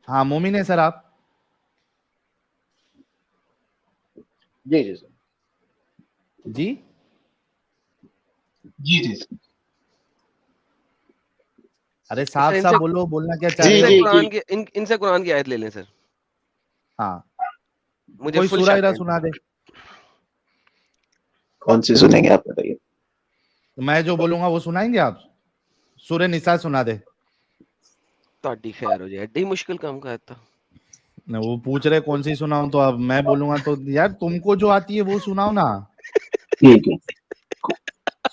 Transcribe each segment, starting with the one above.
हाँ मोमिन है सर आप? जी जी सर। जी जी जी सर। अरे साफ सर साफ इनसे बोलो, बोलना क्या चाह जी रहे इनसे हो? जी कुरान जी। की इनसे कुरान की आयत ले लें सर, हाँ मुझे कोई फुल सूरा शक इरा है। सुना दे। कौन सी सुनेंगे आप बताइए। मैं जो बोलूंगा वो सुनाएंगे आप? सूरह निसा सुना दे। ताड़ी खैर हो जाए, एडी मुश्किल काम का था। न, वो पूछ रहे कौन सी सुनाऊं, तो अब मैं बोलूंगा तो यार तुमको जो आती है वो सुनाओ ना। ठीक है,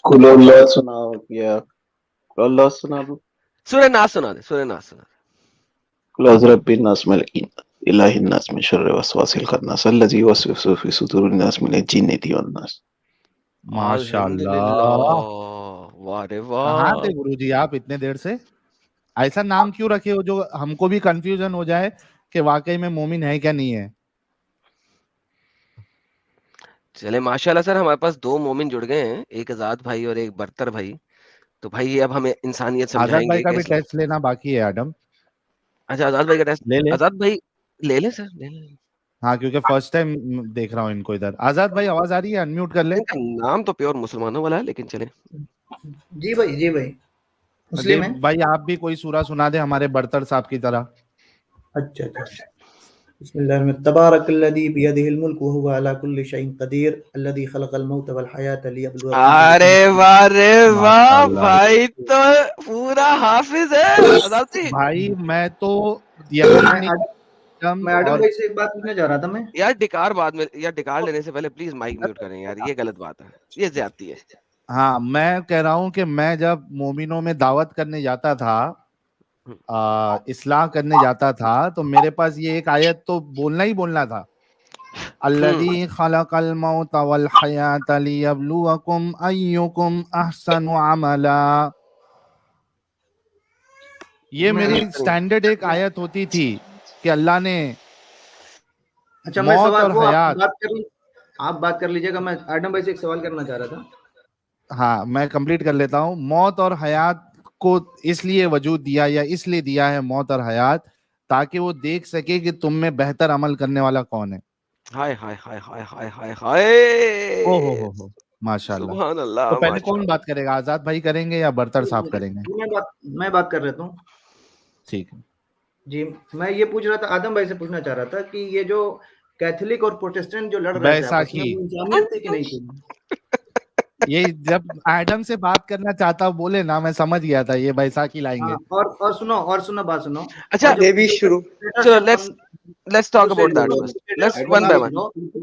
कुल अल्लाह सुनाओ या कुल अल्लाह सुना दो। सूरह नास सुना दे, सूरह नास सुना दे। कुल अज़रब बिन नास मलिक इलाहिन नास मिन शर्रि वसवासिल खन्नास अल्लज़ी युवस्विसु फी सुदूरिन नास मिनल जिन्नति वन नास। अल्हम्दुलिल्लाह, माशाल्लाह। वाह रे कहाँ वाह। थे गुरुजी आप इतने देर से? ऐसा नाम क्यों रखे हो जो हमको भी कंफ्यूजन हो जाए कि वाकई में मोमिन है क्या नहीं है? चले माशाल्लाह सर, हमारे पास दो मोमिन जुड़ गए हैं, एक आजाद भाई और एक बरतर भाई। तो भाई अब हमें इंसानियत आजाद भाई समझाएंगे का कि भी टेस्ट लेना बाकी है आदम। अच्छा आजाद भाई का टेस्ट। ले ले। आजाद भाई ले ले सर, ले ले। हाँ क्योंकि फर्स्ट टाइम देख रहा हूँ इनको इधर। आजाद भाई आवाज आ रही है? अनम्यूट कर ले। इनका नाम तो प्योर मुसलमानों वाला है, लेकिन चले। जी भाई, जी भाई, दे मुस्लिम है। भाई आप भी कोई सूरा सुना दे हमारे बरतर साहब की तरह। अच्छा अच्छा। बिस्मिल्लाह तबारकल्लज़ी बियदिहिल मुल्क व हुवा अला कुल्लि शैइन क़दीर अल्लज़ी खलक़ल मौत वल हयात लियब्लुवकुम अरे अय्युकुम वाह रे वाह, माशाल्लाह। भाई तो पूरा हाफिज है आजाद जी। भाई मैं तो यकीन मैं नहीं आदम एकदम। मैं आदम और भाई से एक बात पूछना चाह रहा था मैं। यार डिकार बाद में, यार डिकार लेने से पहले प्लीज माइक म्यूट करें यार, ये गलत बात है, ये ज्यादती है। हाँ मैं कह रहा हूँ कि मैं जब मोमिनों में दावत करने जाता था, इस्लाह करने जाता था, तो मेरे पास ये एक आयत तो बोलना ही बोलना था। अल्लज़ी खलक़ल मौत वल हयात लियब्लुवकुम अय्युकुम अहसनु अमला। ये मैं मेरी स्टैंडर्ड एक आयत होती थी कि अल्लाह ने अच्छा, मैं मौत सवाल और वो हयात। आप बात कर लीजिएगा। मैं आदम भाई से एक सवाल करना चाह रहा था। हाँ मैं कंप्लीट कर लेता हूँ। मौत और हयात को इसलिए वजूद दिया, या इसलिए दिया है मौत और हयात, ताकि वो देख सके कि तुम में बेहतर अमल करने वाला कौन है। हाय हाय हाय हाय हाय हाय हाय। ओ हो माशाल्लाह। सुभान तो अल्लाह पहले कौन माशाल्लाह। बात करेगा, आजाद भाई करेंगे या बरतर साहब करेंगे? मैं बात कर रहा हूँ। ठीक है। जी, मैं ये पूछ रहा था, आदम भाई से पूछना चाह रहा था कि ये जो कैथोलिक और प्रोटेस्टेंट जो लड़ रहे थे आपस में, बैसाखी। वो इंसानियत थी कि नहीं थी? ये जब एडम से बात करना चाहता बोले ना, मैं समझ गया था ये बैसाखी लाएंगे। हाँ, और सुनो बात सुनो। अच्छा और जो ये भी शुरू। चलो let's talk about that first, let's one by one,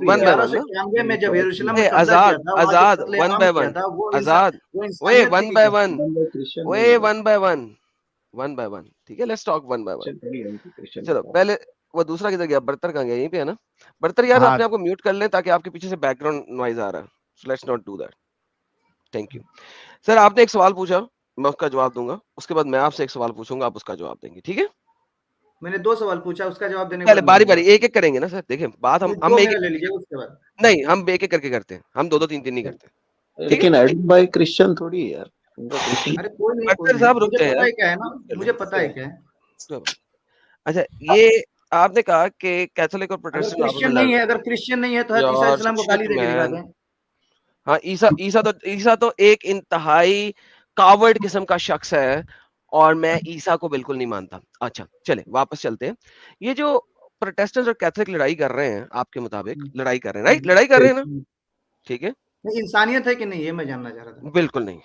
one by one ना। 1191 में जब यरूशलेम ए में कब्जा किया आजाद था, वहां जो आजाद वन कत्लेआम बाय किया वन, था, वो आजाद ओए इंसानियत थी वन कि बाय क्या? वन, क्रिश्चियन नहीं ओए है। One by one, one by one, ठीक है, let's talk one by one. चल थोड़ी उनकी क्रिश्चियन चलो बताओ। पहले वो दूसरा किधर गया, बर्तर कहाँ गया? यहीं पे है ना। बर्तर यार हाँ अपने आप को म्यूट कर लें ताकि आपके पीछे से बैकग्राउंड नॉइज आ रहा है, so let's not do that, thank you. Sir आपने एक सवाल पूछा, मैं उसका जवाब दूंगा, उसके बाद मैं आपसे एक सवाल पूछूंगा, आप उसका जवाब देंगे, ठीक है? मैंने 2 सवाल पूछा, उसका जवाब देने के पहले बाद बारी मेरा बारी जवाब। एक एक करेंगे ना सर, देखिए बात नहीं, हम 2 एक मेरा एक, ले लीजिए उसके बाद। नहीं हम एक एक करके करते हैं, हम दो दो तीन तीन नहीं करते, ठीक है? लेकिन एडम भाई क्रिश्चियन थोड़ी है यार, उनका क्रिश्चियन। अरे कोई बर्तर नहीं, साहब रुक मुझे जाए पता यार, है क्या है ना, मुझे पता है क्या है। अच्छा ये आपने कहा कि कैथोलिक और अगर प्रोटेस्टेंट आपस में क्रिश्चियन लड़ नहीं है, रहे अगर क्रिश्चियन नहीं है तो हैं। ईसा यार इस्लाम को शिट गाली दे के दिखा मैन, दें। हाँ ईसा तो एक इंतहाई कावर्ड किस्म का शख्स है, और मैं ईसा को बिल्कुल नहीं मानता। अच्छा चले वापस चलते हैं। ये जो प्रोटेस्टेंट और कैथोलिक लड़ाई कर रहे हैं, आपके मुताबिक लड़ाई कर रहे हैं, राइट? लड़ाई कर रहे हैं ना, ठीक है? नहीं, इंसानियत है कि नहीं, ये मैं जानना चाह रहा था। बिल्कुल नहीं।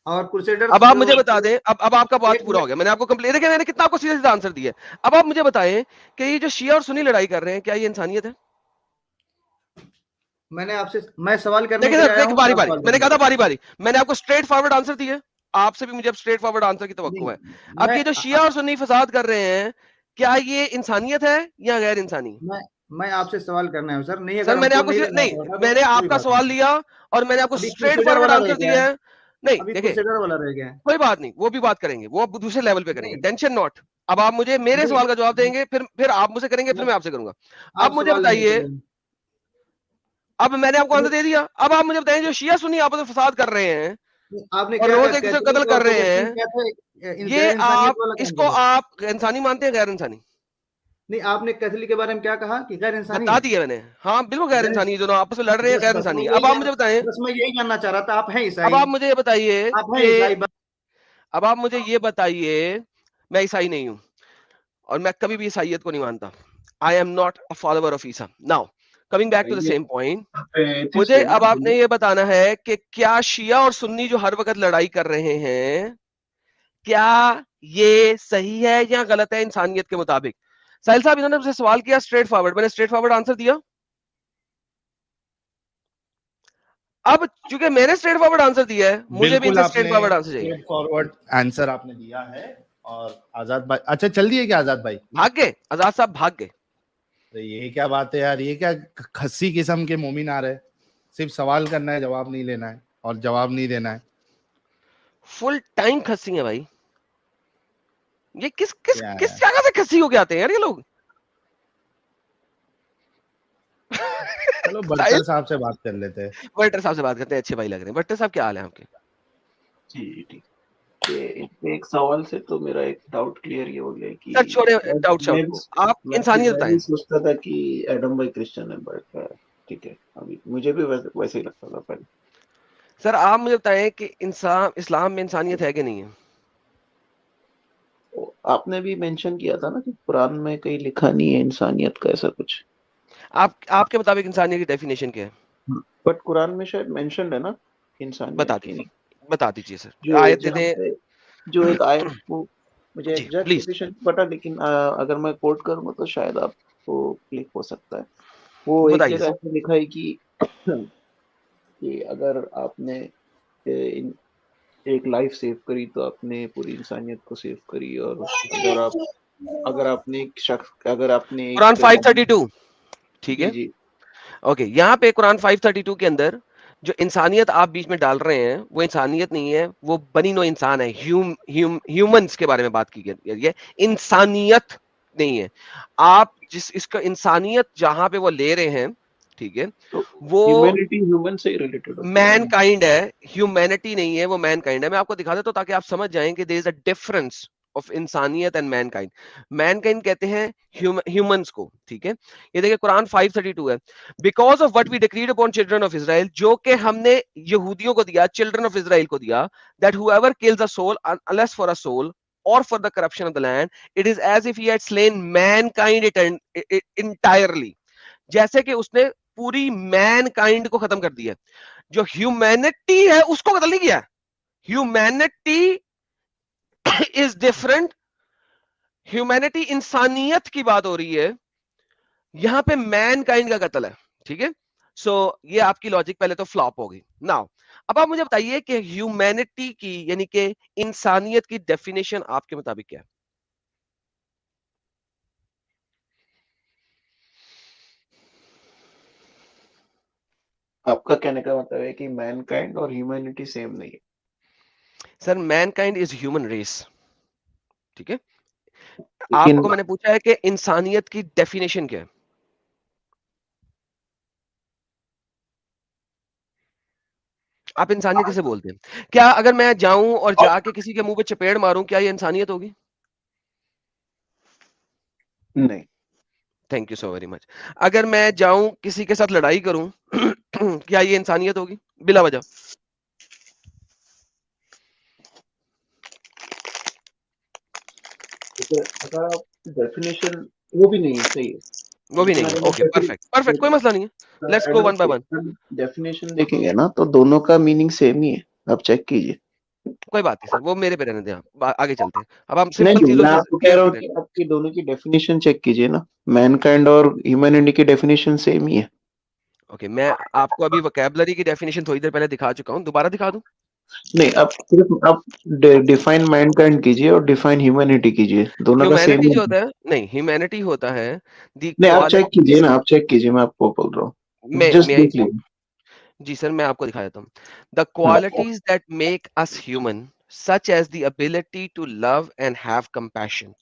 और क्रूसेडर्स अब आप जो मुझे बता दें, अब आपका बात एक पूरा हो गया, मैंने आपको कंप्लीट, देखिए मैंने कितना आपको सीधा सीधा आंसर दिया है। अब आप मुझे बताएं कि ये जो शिया और सुन्नी लड़ाई कर रहे हैं, क्या ये इंसानियत है? मैं सवाल करने देखिए के लिए सर, आया देखिए हूँ, बारी आप बारी, सवाल मैंने कहा था करेंगे। बारी बारी, मैंने आपको स्ट्रेट फॉरवर्ड आंसर दिया, आपसे भी मुझे अब स्ट्रेट फॉरवर्ड आंसर की तवक्को है। अब मैं ये जो शिया और सुन्नी फसाद कर रहे हैं, क्या ये इंसानियत है या गैर इंसानी? मैं मैं आपसे सवाल करना है सर, नहीं सर अगर मैंने हमको आपको नहीं नहीं, लगाना होगा तो मैंने कोई आपका बात सवाल नहीं। लिया और मैंने आपको अभी स्ट्रेट क्रूसेडर फॉरवर्ड वाला रह आंसर गया दिया है, है। नहीं अभी देखिए, क्रूसेडर वाला रह गया है। कोई बात नहीं, वो भी बात करेंगे, वो अब दूसरे लेवल पे करेंगे, नहीं टेंशन नॉट। अब आप मुझे मेरे नहीं, सवाल का जवाब देंगे, फिर आप मुझसे करेंगे, फिर मैं आपसे करूंगा। अब आप मुझे सवाल नहीं बताइए, करेंगे। अब मैंने आपको आंसर दे दिया, अब आप मुझे बताइए जो शिया सुन्नी आपस में फसाद कर रहे हैं, आपने और क्या रोज कहा, एक दूसरे को कैथोलिक कत्ल और कर रहे प्रोटेस्टेंट हैं, क्या था? ये गैर इंसानियत आप वाला कौन इसको सा था? आप इंसानी मानते हैं, गैर इंसानी? नहीं, आपने कैथोलिक के बारे में क्या कहा कि गैर इंसानी बता है? दिया मैंने, हाँ बिल्कुल गैर गैर, इंसानी, दोनों आपस में लड़ रहे हैं, गैर बस मैं इंसानी। यही अब आप मुझे बताएं, बस मैं यही जानना चाह रहा था, आप हैं अब ईसाई? आप मुझे ये बताइए आप हैं कि ईसाई? अब आप मुझे ये बताइए, मैं ईसाई नहीं हूं और मैं कभी भी ईसाइयत को नहीं मानता। I am not a follower of ईसा। Now coming back to the same point, मुझे अब आपने ये बताना है कि क्या शिया और सुन्नी जो हर वक्त लड़ाई कर रहे हैं, क्या ये सही है या गलत है इंसानियत के मुताबिक? साहिल साहब, इन्होंने मुझसे सवाल किया स्ट्रेट फॉरवर्ड, मैंने स्ट्रेट फॉरवर्ड आंसर दिया। अब चूंकि मैंने स्ट्रेट फॉरवर्ड आंसर दिया है, मुझे भी बिल्कुल इनसे स्ट्रेट आपने फॉरवर्ड आंसर चाहिए। स्ट्रेट फॉरवर्ड आंसर आपने दिया है। और आजाद भाई, अच्छा चल दिए क्या आजाद भाई? भाग गए आजाद साहब, भाग गए। तो ये क्या बात है यार, ये क्या खस्सी किस्म के मोमिन आ रहे? सिर्फ सवाल करना है, जवाब नहीं लेना है और जवाब नहीं देना है। फुल टाइम खस्सी है भाई, ये किस किस क्या किस है? जगह से खस्सी होके आते हैं यार ये लोग? चलो बट्टर साहब से बात कर लेते हैं। बट्टर साहब से बात करते हैं, अच्छे भाई लग रहे हैं। बट्टर साहब, क्या हाल है आपके? जी ठीक। एक सवाल से तो मेरा एक डाउट क्लियर ये हो गया कि सर छोड़े डाउट शाउट को, आप इंसानियत मैं बताएं। भी सोचता था कि एडम भाई क्रिश्चियन है, बट ठीक है, अभी मुझे भी वैसे ही लगता था पहले। सर आप मुझे बताएं कि इंसान इस्लाम में इंसानियत है कि नहीं है? तो आपने भी मेंशन किया था ना कि कुरान में कहीं लिखा नहीं है इंसानियत का ऐसा कुछ। आपके मुताबिक इंसानियत की डेफिनेशन क्या है? बट कुरान में शायद मेंशन है ना इंसानियत की नहीं। बता दीजिए सर, जो आयत दे जहाँ दें। पे जो एक आयत को, मुझे जी एग्जैक्ट प्लीज। कोटेशन पता, लेकिन अगर मैं कोट करूंगा तो शायद आपको क्लिक हो सकता है। वो एक बताइए जगह सर। ऐसे लिखा है कि अगर आपने एक लाइफ सेव करी तो आपने पूरी इंसानियत को सेव करी, और अगर आपने एक शख्स, अगर आपने कुरान एक 532, ठीक जी है। जी ओके, यहाँ पे कुरान 532 के अंदर जो इंसानियत आप बीच में डाल रहे हैं, वो इंसानियत नहीं है, वो बनी नो इंसान है। ह्यूमंस के बारे में बात की गई है, इंसानियत नहीं है। आप जिस इसका इंसानियत जहां पे वो ले रहे हैं, ठीक है, तो वो ह्यूमैनिटी ह्यूमन से रिलेटेड होती है मैन ना। काइंड है, ह्यूमैनिटी नहीं है, वो मैन काइंड है। मैं आपको दिखा देता हूं ताकि आप समझ जाएं कि there is a difference of इंसानियत and mankind. Mankind कहते हैं ह्यूमंस को, ठीक है। ये देखिए कुरान 532 है, because of what we decreed upon children of Israel, जो कि हमने यहूदियों को दिया, चिल्ड्रन ऑफ इजराइल को दिया, that whoever kills a soul unless for a soul or for the corruption of the land, it is as if he had slain mankind entirely। जैसे कि उसने पूरी मैन काइंड को खत्म कर दिया। जो ह्यूमैनिटी है उसको कत्ल नहीं किया। Humanity is different. ह्यूमैनिटी इंसानियत की बात हो रही है, यहां पे मैन काइंड का कत्ल है, ठीक है। सो ये आपकी लॉजिक पहले तो फ्लॉप हो गई। नाउ अब आप मुझे बताइए कि ह्यूमैनिटी की यानी कि इंसानियत की डेफिनेशन आपके मुताबिक क्या है? आपका कहने का मतलब है कि मैनकाइंड और ह्यूमैनिटी सेम नहीं है। Sir mankind is human race, ठीक है। लेकिन आपको मैंने पूछा है कि इंसानियत की डेफिनेशन क्या है। आप इंसानियत किसे बोलते हैं? क्या अगर मैं जाऊं और जाके किसी के मुंह पे चपेड़ मारूं, क्या ये इंसानियत होगी? नहीं, thank you so very much. अगर मैं जाऊं किसी के साथ लड़ाई करूं क्या ये इंसानियत होगी बिला वजह? अगर आप डेफिनेशन, वो भी नहीं है, सही है। वो भी लेकिन नहीं है। अगर ओके परफेक्ट परफेक्ट, कोई मसला नहीं है। Let's go one by one. Definition देखेंगे ना तो दोनों का मीनिंग सेम ही है, आप चेक कीजिए। कोई बात नहीं सर, वो मेरे पे रहने दें, आप आगे चलते हैं। अब हम नहीं सिंपल नहीं, चीजों मैं से आपको कह रहा हूँ क्लियर। कि आपकी दोनों की डेफिनेशन चेक कीजिए ना। मैनकाइंड और ह्यूमैनिटी की डेफिनेशन सेम ही है। ओके, मैं आपको अभी वोकैबुलरी की डेफिनेशन थोड़ी देर पहले दिखा चुका हूं, दोबारा दिखा दूं? नहीं, आप सिर्फ आप डिफाइन मैनकाइंड कीजिए और डिफाइन ह्यूमैनिटी कीजिए, दोनों का सेम ह्यूमैनिटी ही जो है। होता है, नहीं ह्यूमैनिटी होता है द नहीं, आप चेक कीजिए क्वालिटीज। ना, आप चेक कीजिए, मैं आपको बोल रहा हूँ, मैं जस्ट मैं देख लीजिए। जी सर, मैं आपको दिखा देता हूँ। द हाँ, qualities that make us human such as the ability to love and have compassion,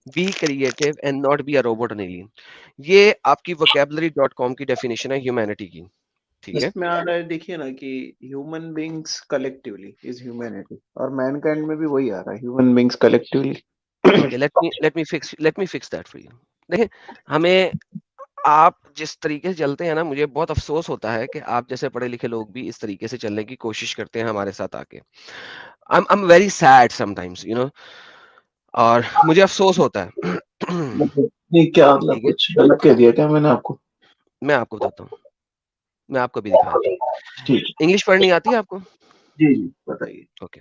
be creative and not be a robot an alien. ये आपकी vocabulary.com की डेफिनेशन है ह्यूमैनिटी की। ठीक है, इसमें आ रहा है, देखिए ना कि human beings collectively is humanity, और मैनकाइंड में भी वही आ रहा है, ह्यूमन बीइंग्स कलेक्टिवली। ठीक है, let me fix that for you. देखिए, हमें आप जिस तरीके से चलते हैं ना, मुझे बहुत अफसोस होता है कि आप जैसे पढ़े लिखे लोग भी इस तरीके से चलने की कोशिश करते हैं हमारे साथ आके। I am very sad sometimes, you know, और मुझे अफसोस होता है। ये क्या मतलब, ठीक है, कुछ गलत कह दिया क्या मैंने आपको? मैं आपको बताता हूँ, मैं आपको भी दिखा रहा हूँ। ठीक, इंग्लिश पढ़नी आती है आपको? जी जी बताइए। Okay.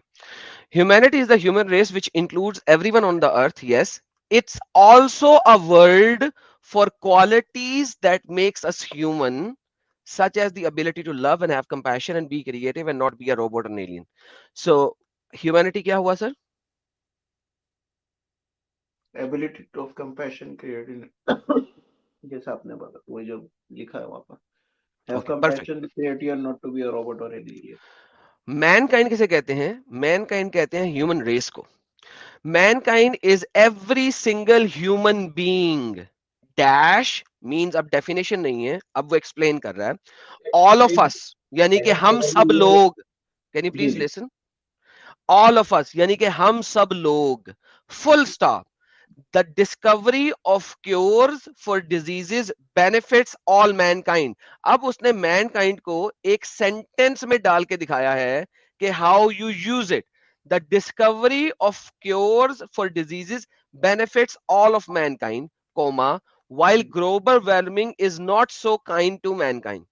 Humanity is the human race which includes everyone on the earth. Yes, it's also a word for qualities that makes us human, such as the ability to love and have compassion and be creative and not be a robot or an alien. So, humanity क्या हुआ सर? Ability of compassion creating, जैसा आपने बोला वही जो लिखा है वहां पर, have Okay, perfect. Compassion creative and not to be a robot और एन एलियन। मैनकाइंड किसे कहते हैं? मैनकाइंड कहते हैं ह्यूमन रेस को। Mankind is every single human being. Dash means अब definition नहीं है, अब वो explain कर रहा है। All of us यानी कि हम सब लोग, can you ji please ji listen? All of us यानी कि हम सब लोग, full stop. The discovery of cures for diseases benefits all mankind. अब उसने mankind को एक sentence में डाल के दिखाया है कि how you use it. The discovery of cures for diseases benefits all of mankind, comma, while global warming is not so kind to mankind.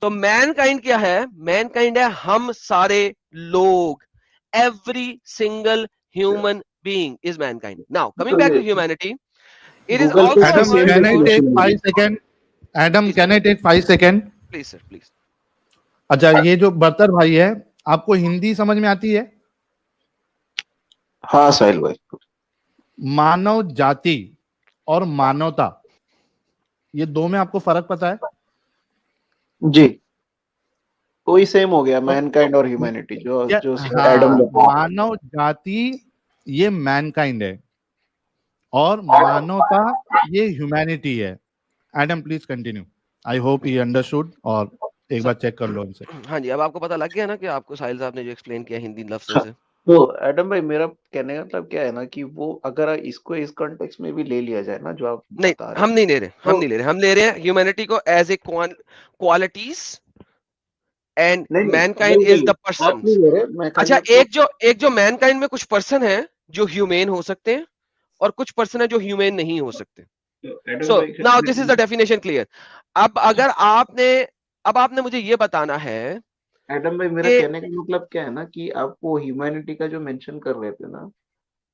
तो mankind क्या है? Mankind है हम सारे लोग. Every single human being is mankind. Now, coming back to humanity, it is Google पे also a Adam, इसकी word same can I for. take definition 5 मिली। seconds? Adam, Please, can I take 5 seconds? please, sir, please. अच्छा, ये जो बर्तर भाई है, आपको हिंदी समझ में आती है? हाँ साहिल भाई, मानव जाति और मानवता, ये दो में आपको फर्क पता है? जी कोई सेम हो गया, तो मैनकाइंड और ह्यूमैनिटी, जो क्या, जो एडम हाँ, बताया। मानव जाति ये मैनकाइंड है और मानवता ये ह्यूमैनिटी है। Adam please continue. I hope he understood, और एक सर, बार चेक कर लो उनसे। हाँ जी, अब आपको पता लग गया ना कि आपको साहिल साहब ने जो एक्सप्लेन किया हिंदी लफ्जों से। तो एडम भाई, मेरा कहने का मतलब क्या है ना कि वो अगर इसको इस कॉन्टेक्स्ट में भी ले लिया जाए ना, जो आप नहीं, बता रहे हम हैं, नहीं ले रहे, हम तो नहीं ले रहे, हम ले रहे हैं ह्यूमैनिटी को एज ए क्वालिटीज एंड नहीं नहीं मैनकाइंड वही इज द वही आप नहीं पर्सन्स। ले रहे, मैं खाली अच्छा, आपको एक जो मैनकाइंड में कुछ पर्सन है जो ह्यूमेन हो सकते हैं और कुछ पर्सन है जो ह्यूमेन नहीं हो सकते। एडम सो भाई now this is the definition clear. अब अगर आपने मुझे ये बताना है एडम भाई मेरा कि कहने का मतलब क्या है ना कि आप वो ह्यूमैनिटी का जो मेंशन कर रहे थे ना,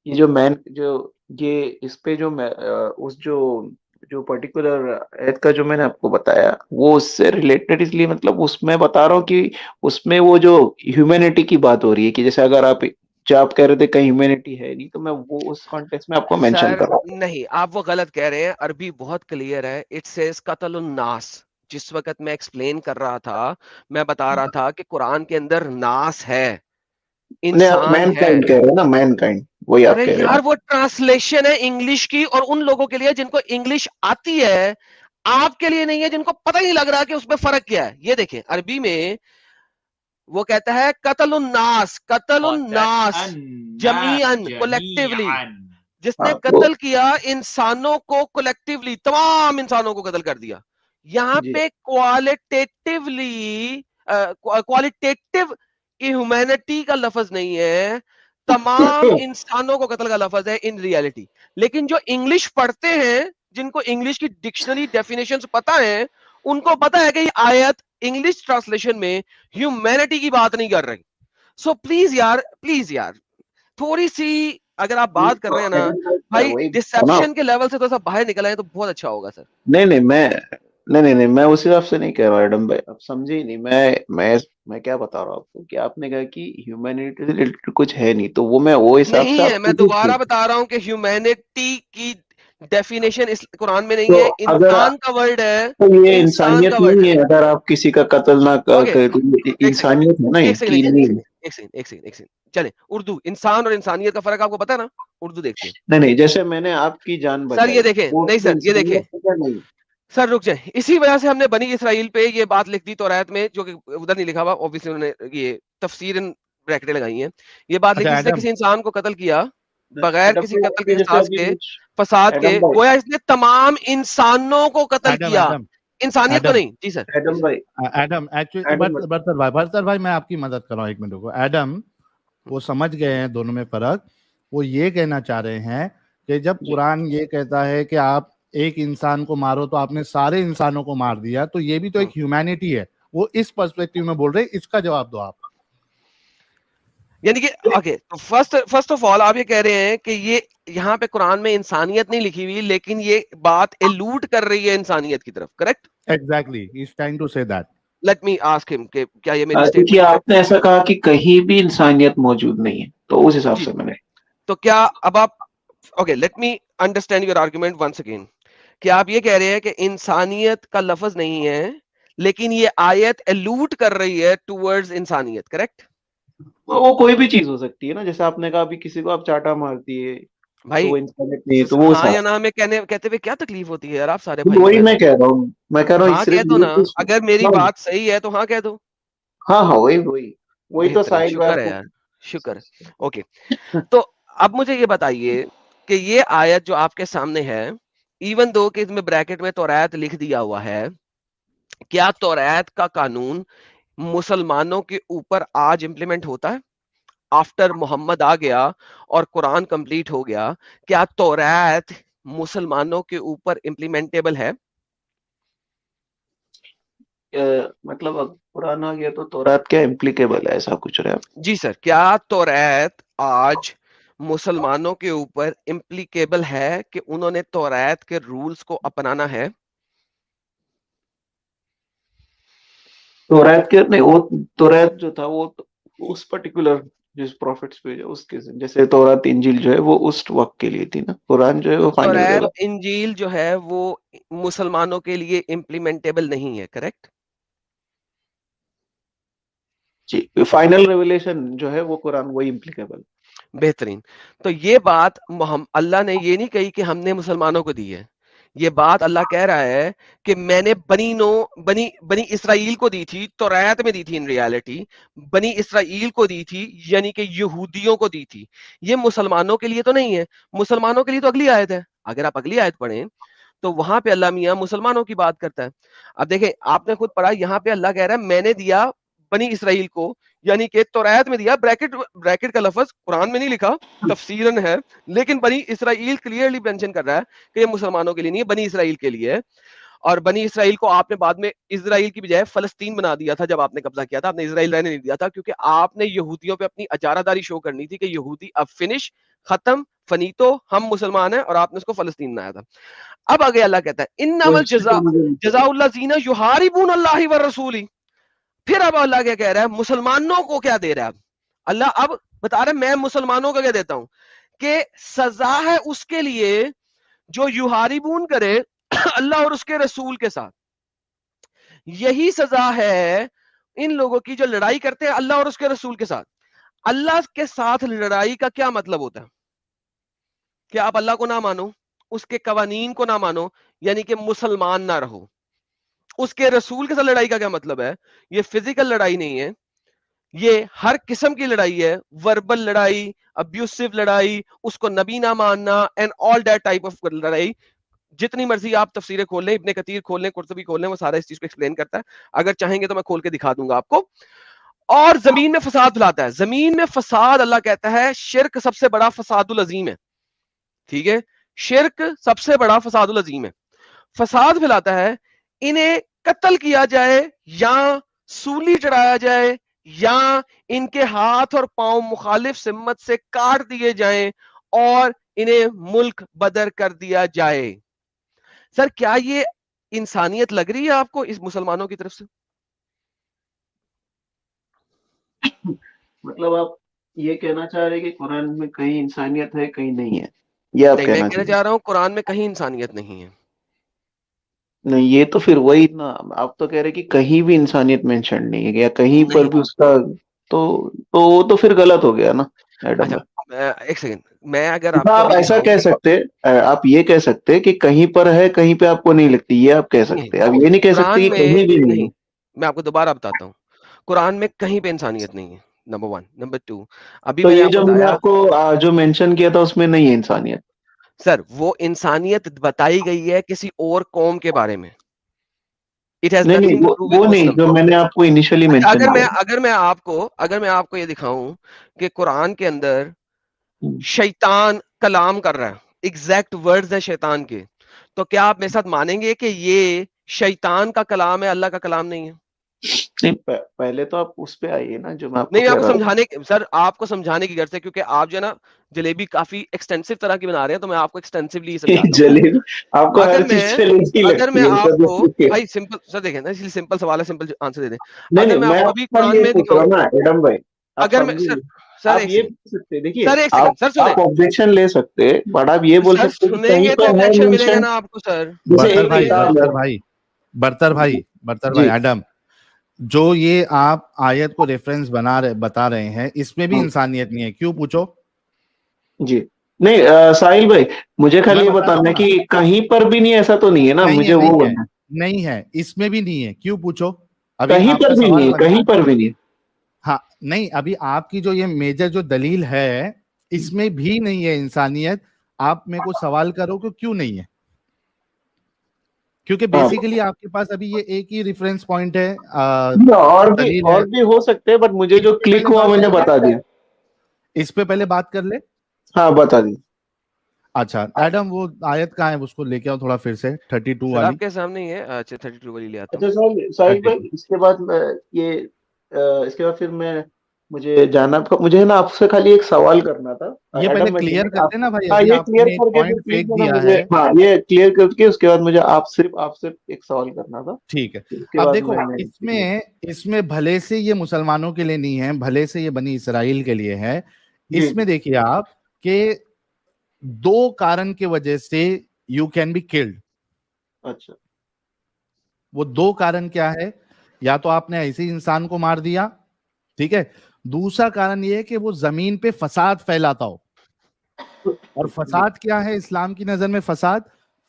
ये जो मैन जो ये इस पे जो मैं उस जो जो पर्टिकुलर एथ का जो मैंने आपको बताया वो उससे रिलेटेड, इसलिए मतलब उसमें बता रहा हूँ कि उसमें वो जो ह्यूमैनिटी की बात हो रही है कि जैसे अगर आप जो आप कह रहे थे कहीं ह्यूमैनिटी है नहीं, तो मैं वो उस कॉन्टेक्स्ट में आपको मेंशन सर कर रहा हूँ। नहीं, आप वो गलत कह रहे हैं। अरबी बहुत क्लियर है, इट सेज कत्लुन नास। जिस वक्त मैं एक्सप्लेन कर रहा था, मैं बता रहा था कि कुरान के अंदर नास है, नहीं आप इंसान मैन है। काइंड कह रहे हैं ना, मैन काइंड वही आप अरे कह रहे हैं यार, ना। वो ट्रांसलेशन है इंग्लिश की, और उन लोगों के लिए जिनको इंग्लिश आती है, आपके लिए नहीं है, जिनको पता ही नहीं लग रहा कि उसमें फर्क क्या है। ये देखें, अरबी में वो कहता है कत्लुन नास जमीअन, कोलेक्टिवली। जिसने हाँ तो कत्ल किया इंसानों को कोलेक्टिवली, तमाम इंसानों को कत्ल कर दिया। यहां जी पे क्वालिटेटिवली, क्वालिटेटिव ह्यूमैनिटी का लफ्ज नहीं है, तमाम इंसानों को कत्ल का लफ्ज है इन रियलिटी। लेकिन जो इंग्लिश पढ़ते हैं, जिनको इंग्लिश की डिक्शनरी डेफिनेशंस पता है, उनको पता है कि ये आयत इंग्लिश ट्रांसलेशन में ह्यूमैनिटी की बात नहीं कर रही। सो प्लीज यार, थोड़ी सी अगर आप बात कर रहे हैं ना मैं भाई, वही ना, डिसेप्शन के लेवल से थोड़ा सा बाहर निकल आए तो बहुत अच्छा होगा सर। नहीं नहीं मैं मैं उस हिसाब से नहीं कह रहा एडम भाई, आप समझे ही नहीं। मैं क्या बता रहा हूँ आपको कि आपने कहा कि ह्यूमैनिटी से रिलेटेड कुछ है नहीं, तो वो मैं वो हिसाब नहीं से है, मैं आपको दोबारा बता रहा हूं कि ह्यूमैनिटी की डेफिनेशन इस कुरान में नहीं तो है, अगर इंसान का वर्ड है, तो ये इंसान इंसानियत का वर्ड नहीं है। है, अगर आप किसी का कत्ल ना ओके, करे तो ये एक सेकंड, इंसानियत है ना, एक सेकंड, कि नहीं? एक सेकंड, चले उर्दू, इंसान और इंसानियत का फर्क आपको पता है ना? उर्दू देखते हैं। नहीं नहीं, जैसे मैंने आपकी जान सर ये बचाई, देखें, वो नहीं उसमें सर ये देखें, इंसानियत है क्या? नहीं सर रुक जाए, इसी वजह से हमने बनी इसराइल पे ये बात लिख दी तौरात में, जो कि उधर नहीं लिखा हुआ, ऑब्वियसली उन्होंने ये तफसीर ब्रैकेटें लगाई हैं, ये बात लिखी अच्छा जिसने एडम, किसी इंसान को कत्ल किया बगैर एडम किसी भाई, कत्ल के आपने जैसे एहसास अभी के, कुछ फसाद के, एडम भाई गोया इसने तमाम इंसानों को कत्ल एडम किया, एडम इंसानियत को एडम नहीं। जी सर, जी एडम सर। भाई एडम एक्चुअली एडम भाई बरतर भाई मैं आपकी मदद कर रहा हूँ, एक मिनट को। एडम वो समझ गए हैं दोनों में फर्क। वो ये कहना चाह रहे हैं कि जब जी कुरान ये कहता है कि आप एक इंसान को मारो तो आपने सारे इंसानों को मार दिया, तो ये भी तो एक ह्यूमैनिटी है। वो इस पर्सपेक्टिव में बोल रहे हैं, इसका जवाब दो आप। यानी कि ओके, तो फर्स्ट ऑफ ऑल आप ये कह रहे हैं कि ये यहाँ पे कुरान में इंसानियत नहीं लिखी हुई, लेकिन ये बात एलूड कर रही है इंसानियत की तरफ, correct? Exactly, he is trying to say that. Let me ask him कि क्या ये मेरी क्योंकि स्टेटमेंट आपने ऐसा कहा कि कहीं भी इंसानियत मौजूद नहीं है, तो उस हिसाब जी, से मैंने तो क्या अब आप okay, let me understand your argument once again, कि आप ये कह रहे हैं कि इंसानियत का लफ्ज नहीं है, लेकिन ये आयत एलूड कर रही है टुवर्ड्स इंसानियत, करेक्ट? वो कोई भी चीज हो सकती है ना, जैसे आपने कहा अभी किसी को आप चाटा मारती है तो भाई वो इंसानियत नहीं है, तो वो हाँ या साफ। ना में कहते हुए क्या तकलीफ होती है यार, आप सारे भाइयों वही बहनों मैं को। कह रहा हूँ, मैं कह रहा हूँ हाँ सिर्फ कह दो ये ना, कुछ। अगर मेरी हाँ बात सही है तो हाँ कह दो। हाँ हाँ, वही वही वही तो बेहतरीन, साइड में शुक्र है आपको। यार, शुक्र है। ओके, तो अब मुझे ये बताइए कि ये आयत जो आपके सामने है, इवन दो कि इसमें ब्रैकेट में तौरात लिख दिया हुआ है, क्या तौरात का कानून मुसलमानों के ऊपर आज इंप्लीमेंट होता है? आफ्टर मोहम्मद आ गया और कुरान कंप्लीट हो गया, क्या तौरात मुसलमानों के ऊपर इंप्लीमेंटेबल है? मतलब अब कुरान आ गया तो तौरात क्या इम्प्लीकेबल है, ऐसा कुछ रहा है? जी सर, क्या तौरात आज मुसलमानों के ऊपर इम्प्लीकेबल है कि उन्होंने तौरात के रूल्स को अपनाना है? तौरात के नहीं, वो तौरात जो था वो तो उस पर्टिकुलर जिस प्रॉफिट्स पे जो उसके जैसे तौरात इंजील जो है वो उस वक्त के लिए थी ना, कुरान जो है वो फाइनल तौरात रेवला इंजील जो है वो मुसलमानों के लिए इम्प्लीमेंटेबल नहीं है, करेक्ट? जी, फाइनल रेवलेशन जो है वो कुरान वही इम्प्लीकेबल। बेहतरीन। तो ये बात अल्लाह ने ये नहीं कही कि हमने मुसलमानों को दी है, ये बात अल्लाह कह रहा है कि मैंने बनी इसराइल को दी थी, तौरात में दी थी, इन रियलिटी बनी इसराइल को दी थी, यानी कि यहूदियों को दी थी। ये मुसलमानों के लिए तो नहीं है, मुसलमानों के लिए तो अगली आयत है। अगर आप अगली आयत पढ़ें तो वहां पे अल्लाह मियां मुसलमानों की बात करता है। अब देखें, आपने खुद पढ़ा, यहाँ पे अल्लाह कह रहा है मैंने दिया बनी इसराइल को, यानी कि तौरात में दिया, ब्रैकेट ब्रैकेट का लफ्ज कुरान में नहीं लिखा, तफसीरन है, लेकिन बनी इसराइल क्लियरली मेंशन कर रहा है कि ये मुसलमानों के लिए नहीं है, बनी इसराइल के लिए है। और बनी इसराइल को आपने बाद में इजराइल की बजाय फलस्तीन बना दिया था, जब आपने कब्जा किया था, आपने इजराइल रहने नहीं दिया था, क्योंकि आपने यहूदियों पे अपनी अजारादारी शो करनी थी कि यहूदी अब फिनिश, खत्म, फनीतो, हम मुसलमान हैं, और आपने उसको फलस्तीन बनाया था। अब आगे अल्लाह कहता है इन्नमल तो मुझे नहीं पता। जज़ाउल्लज़ीना युहारिबून अल्लाह व रसूली। फिर अब अल्लाह क्या कह रहा है, मुसलमानों को क्या दे रहा है अल्लाह? अब बता रहा है मैं मुसलमानों को क्या देता हूं, कि सजा है उसके लिए जो युहारिबून करे अल्लाह और उसके रसूल के साथ। यही सजा है इन लोगों की जो लड़ाई करते हैं अल्लाह और उसके रसूल के साथ। अल्लाह के साथ लड़ाई का क्या मतलब होता है? कि आप अल्लाह को ना मानो, उसके कवानीन को ना मानो, यानी कि मुसलमान ना रहो। उसके रसूल के साथ लड़ाई का क्या मतलब है? ये फिजिकल लड़ाई नहीं है, ये हर किस्म की लड़ाई है, वर्बल लड़ाई, अब्यूसिव लड़ाई, उसको नबी ना मानना, and all that type of लड़ाई। जितनी मर्जी आप तफसीरें खोल लें, इब्ने कतीर खोल लें, कुर्तुबी खोल लें, वो सारा इस चीज को एक्सप्लेन करता है। अगर चाहेंगे तो मैं खोल के दिखा दूंगा आपको। और जमीन में फसाद फैलाता है। जमीन में फसाद, अल्लाह कहता है शिर्क सबसे बड़ा फसादुल अजीम है। ठीक है, शिर्क सबसे बड़ा फसादुल अजीम है। फसाद फैलाता है, इन्हें कत्ल किया जाए या सूली चढ़ाया जाए या इनके हाथ और पांव मुखालिफ सिम्मत से काट दिए जाएं और इन्हें मुल्क बदर कर दिया जाए। सर क्या ये इंसानियत लग रही है आपको इस मुसलमानों की तरफ से? मतलब आप ये कहना चाह रहे हैं कि कुरान में कहीं इंसानियत है कहीं नहीं है, ये आप नहीं, मैं कहना कहना चाहिए? चाह रहा हूं कुरान में कहीं इंसानियत नहीं है। नहीं, ये तो फिर वही ना, आप तो कह रहे हैं कि कहीं भी इंसानियत मेंशन नहीं है या कहीं पर नहीं, भी उसका, तो वो तो फिर गलत हो गया ना एडम अच्छा, भाई। एक सेकंड, मैं अगर हाँ, आप आपको ऐसा कह सकते, आप ये कह सकते कि कहीं पर है, कहीं पे आपको नहीं लगती, ये आप कह सकते। आप ये नहीं कह सकते कि कहीं भी नहीं है। मैं आपको दोबारा बताता हूँ, कुरान में कहीं पे इंसानियत नहीं है, नंबर 1। नंबर 2, अभी तो मैंने ये आपको जो मैंने बताया आपको जो मेंशन किया था उसमें नहीं है इंसानियत। सर, वो इंसानियत बताई गई है किसी और कौम के बारे में। इट हैज नहीं नहीं, नथिंग टू डू विद वो नहीं मुस्लिम। जो मैंने आपको इनिशियली अच्छा, मेंशन किया। अगर मैं आपको ये दिखाऊं कि कुरान के अंदर हम्म। शैतान कलाम कर रहा है, एग्जैक्ट वर्ड्स है शैतान के, तो क्या आप मेरे साथ मानेंगे कि ये शैतान का कलाम है, अल्लाह का कलाम नहीं है? नहीं, पहले तो आप उस पे आइए ना जो मैं आपको नहीं, मैं कह आपको रहा हूँ। समझाने सर, आपको समझाने की गर्ज से, क्योंकि आप जो है ना जलेबी काफी एक्सटेंसिव तरह की बना रहे हैं, तो मैं आपको एक्सटेंसिवली समझाता हूँ। जलील, आपको हर चीज चैलेंजिंग अगर लगती मैं है सब आपको इसलिए। भाई सिंपल सर देखें ना, इसलिए सिंपल सवाल है, सिंपल आंसर दे दें। नहीं अगर नहीं, मैं मैं आपको अभी आपका कुरान ये में पूछ रहा दिखाऊं, हूँ ना एडम भाई, आप अगर मैं समझिए। सर आप एक ये सेकंड, पूछ सकते, देखिए सर एक सेकंड, सर सुने, आप ऑब्जेक्शन ले सकते, बट आप ये बोल सर सकते कि कहीं सुनेंगे तो पर है ऑब्जेक्शन मिलेगा मेंशन। ना आपको सर। जैसे बरतर एक भाई, किताब बरतर है। भाई, बरतर भाई, बरतर भाई, जी एडम, जो ये आप आयत को रेफरेंस बता रहे हैं, इसमें भी इंसानियत नहीं है, क्यों पूछो? जी। नहीं साहिल भाई, मुझे खाली मैं ये बताता बताना हूँ है ना। कि कहीं पर भी नहीं, ऐसा तो नहीं है ना, नहीं है, मुझे वो नहीं है, बनना। नहीं है, इसमें भी नहीं है, क्यों पूछो? अभी कहीं आपका पर भी नहीं सवाल है, बनता कहीं है। पर भी नहीं है। हाँ, नहीं, अभी आपकी जो ये मेजर जो दलील है, इसमें भी नहीं है इंसानियत। आप मेरे को सवाल करो कि क्यों नहीं है, क्योंकि हाँ, बेसिकली आपके पास अभी ये एक ही रेफरेंस पॉइंट है, दलील है। और भी हो सकते हैं, बट मुझे इस जो पे क्लिक पहले हुआ बात मैंने कर ले, बता दिया। इस पे पहले बात कर ले। हाँ, बता दी। अच्छा एडम, वो आयत कहाँ है, उसको लेके आओ थोड़ा फिर से, 32 सर वाली। आपके सामने ही है। अच्छा, 32 वाली ले आता हूँ। अच्छा साहिल, साहिल भाई, 32 इसके बाद इसके बाद फिर मैं, मुझे जाना, मुझे है ना आपसे खाली एक सवाल करना था। ये पहले एडम, मैं क्लियर कर आप, लेना भाई, हाँ अभी ये क्लियर आपने एक करके फिर पॉइंट प्लीज फेंक ना दिया मुझे, है। हाँ ये क्लियर करके उसके बाद मुझे आपसे एक सवाल करना था। ठीक है, उसके अब बाद देखो, इसमें इसमें भले से ये मुसलमानों के लिए नहीं है, भले से ये बनी इसराइल के लिए है। जी इसमें देखिए आप कि दो कारण की वजह से यू कैन बी किल्ड। अच्छा। वो दो कारण क्या है? या तो आपने ऐसे ही इंसान को मार दिया, ठीक है। दूसरा कारण ये है कि वो जमीन पे फसाद फैलाता हो। और जी फसाद क्या है इस्लाम की नजर में? फसाद,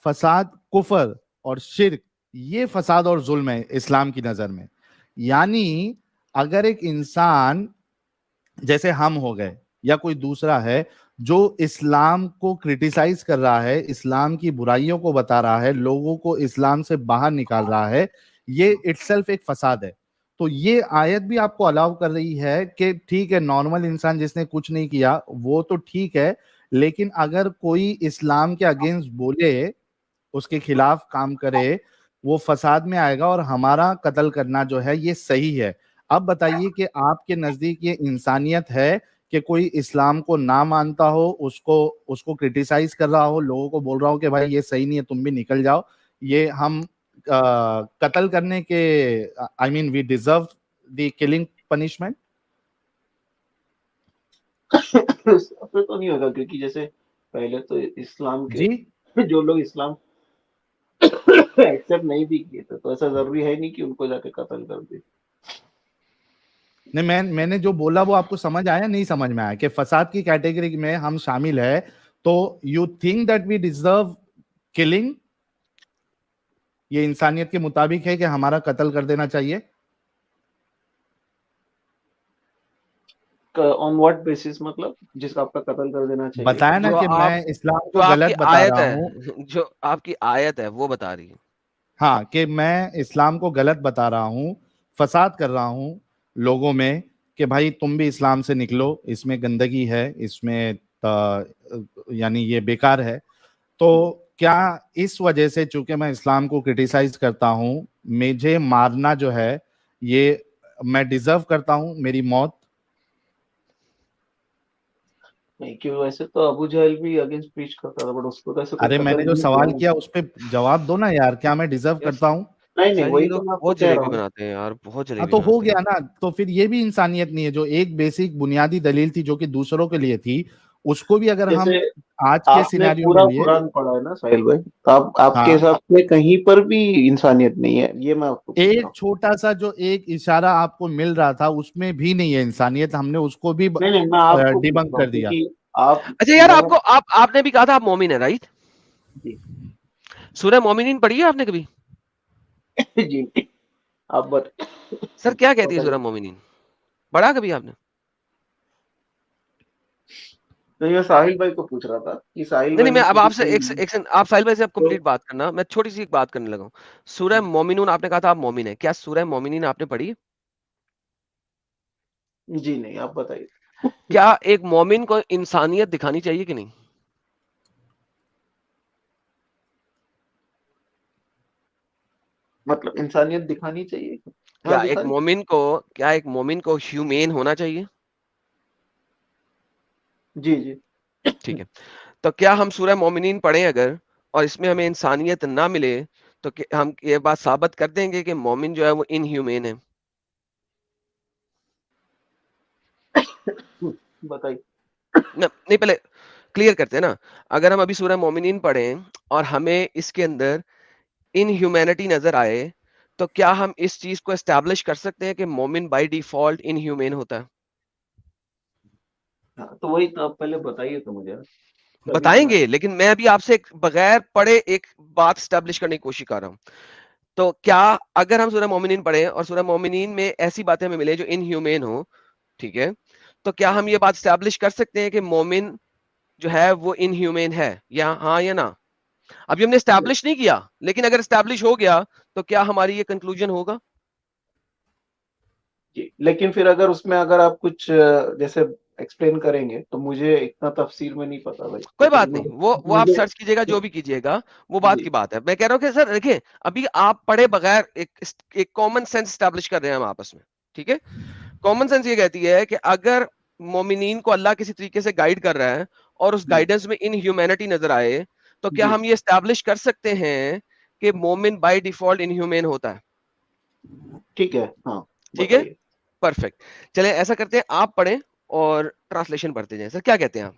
फसाद कुफर और शिर्क, ये फसाद और जुल्म है इस्लाम की नजर में। यानी अगर एक इंसान जैसे हम हो गए या कोई दूसरा है जो इस्लाम को क्रिटिसाइज कर रहा है, इस्लाम की बुराइयों को बता रहा है, लोगों को इस्लाम से बाहर निकाल रहा है, ये इटसेल्फ एक फसाद है। तो ये आयत भी आपको अलाउ कर रही है कि ठीक है, नॉर्मल इंसान जिसने कुछ नहीं किया वो तो ठीक है, लेकिन अगर कोई इस्लाम के अगेंस्ट बोले, उसके खिलाफ काम करे, वो फसाद में आएगा और हमारा कत्ल करना जो है ये सही है। अब बताइए कि आपके नजदीक ये इंसानियत है कि कोई इस्लाम को ना मानता हो, उसको उसको क्रिटिसाइज कर रहा हो, लोगों को बोल रहा हो कि भाई ये सही नहीं है, तुम भी निकल जाओ, ये हम कत्ल करने के, I mean we deserve the killing punishment? फिर तो नहीं होगा, क्योंकि जैसे पहले तो इस्लाम जी के जो लोग इस्लाम एक्सेप्ट नहीं भी किए थे, तो ऐसा जरूरी है नहीं कि उनको जाके कत्ल कर दे। नहीं, मैंने जो बोला वो आपको समझ आया, नहीं समझ में आया कि फसाद की कैटेगरी में हम शामिल है, तो you think that we deserve killing? ये इंसानियत के मुताबिक है कि हमारा कत्ल कर देना चाहिए? ऑन व्हाट बेसिस, मतलब जिसका आपका कत्ल कर देना चाहिए? बताया ना जो कि आप मैं इस्लाम जो को आपकी गलत बता आयत रहा हूँ। है, जो आपकी आयत है वो बता रही है। हाँ, कि मैं इस्लाम को गलत बता रहा हूँ, फसाद कर रहा हूँ लोगों में, कि भाई तुम भी इस्लाम से निकलो, इसमें गंदगी है, इसमें यानी ये बेकार है। तो क्या इस वजह से, चूंकि मैं इस्लाम को क्रिटिसाइज करता हूँ, मुझे मारना जो है ये मैं डिजर्व करता हूँ, मेरी मौत? नहीं, क्यों, वैसे तो अबू जहल भी अगेंस्ट प्रीच करता था, बट उसको तो ऐसे कोई अरे कत्ल मैंने जो नहीं किया सवाल ना। किया उस पर जवाब दो ना यार, क्या मैं डिजर्व यार करता हूँ? नहीं नहीं, सर, ये वही तो लोग मैं आपको बहुत कह रहा जलेबी हूँ। बनाते हैं यार, बहुत हाँ, जलेबी तो हो बनाते हैं। गया ना, तो फिर ये भी इंसानियत नहीं है? जो एक बेसिक बुनियादी दलील थी जो कि दूसरों के लिए थी, उसको भी अगर हम जैसे आज के आपने सिनेरियो में पूरा लिए। कुरान पढ़ा है ना साहिल भाई, तो आपके हाँ, हिसाब से कहीं पर भी इंसानियत नहीं है, ये मैं आपको पूछ रहा एक हूँ। छोटा सा जो एक इशारा आपको मिल रहा था उसमें भी नहीं है इंसानियत, हमने उसको भी नहीं नहीं, मैं आपको पूछ डिबंक रहा हूँ, कर दिया। क्योंकि आप अच्छा यार, आपको आपने भी कहा था आप मोमिन है, राइट? जी सूरह मोमिनीन पढ़ी है आपने कभी? जी आप सर क्या कहती है बताइए। सूरह मोमिनीन? पढ़ा कभी आपने? तो ये साहिल भाई को पूछ रहा था कि साहिल नहीं भाई नहीं, मैं ने अब शुरू आपसे में आप साहिल भाई से अब तो कंप्लीट बात करना, मैं छोटी सी एक बात करने लगा हूं। सूरह मोमिनून आपने कहा था आप मोमिन है, क्या सूरह मोमिनीन आपने पढ़ी है? जी नहीं, आप बताइए। क्या एक मोमिन को इंसानियत दिखानी चाहिए कि नहीं? मतलब इंसानियत दिखानी चाहिए, क्या क्या एक दिखानी? मोमिन को ह्यूमेन होना चाहिए? जी जी ठीक है, तो क्या हम सूरह मोमिनीन पढ़ें अगर, और इसमें हमें इंसानियत ना मिले, तो हम ये बात साबित कर देंगे कि मोमिन जो है वो इनह्यूमेन है? बताइए। नहीं, पहले क्लियर करते हैं ना। अगर हम अभी सूरह मोमिनीन पढ़ें और हमें इसके अंदर इनह्यूमैनिटी नजर आए, तो क्या हम इस चीज को एस्टैब्लिश कर सकते हैं कि मोमिन बाय डिफॉल्ट इनह्यूमेन होता है? हाँ, तो वही तो आप पहले बताइए तो मुझे, तभी तो मैं। बताएंगे, लेकिन मैं अभी आपसे बगैर पढ़े एक बात स्टैब्लिश करने की कोशिश कर रहा हूं। तो क्या अगर हम सूरह मोमिनीन पढ़ें और सूरह मोमिनीन में ऐसी बातें हमें मिले जो इनह्यूमेन हो, ठीक है, तो क्या हम ये बात स्टैब्लिश कर सकते हैं कि मोमिन जो है वो इनह्यूमेन है, या हाँ या ना? अभी हमने स्टैब्लिश नहीं किया, लेकिन अगर स्टैब्लिश हो गया तो क्या हमारी ये कंक्लूजन होगा? जी, लेकिन फिर अगर उसमें अगर आप कुछ जैसे एक्सप्लेन करेंगे तो मुझे इतना तफसील में नहीं पता भाई, तो कोई फिर बात नहीं, मुझे वो आप मुझे सर्च कीजिएगा, जो भी कीजिएगा, वो बात जी की बात है। मैं कह रहा हूँ कि सर देखिए, अभी आप पढ़े बगैर एक कॉमन सेंस स्टैब्लिश कर रहे हैं हम आपस में, ठीक है? कॉमन सेंस ये कहती है कि अगर मोमिनीन को अल्लाह किसी तरीके से गाइड कर रहा है और उस जी गाइडेंस में इनह्यूमैनिटी नजर आए, तो क्या जी हम ये स्टैब्लिश कर सकते हैं कि मोमिन बाय डिफॉल्ट इनह्यूमैन होता है? ठीक है, हाँ ठीक है, बताइए। परफेक्ट। चले ऐसा करते हैं, आप पढ़ें और ट्रांसलेशन पढ़ते जाएं। सर क्या कहते हैं आप,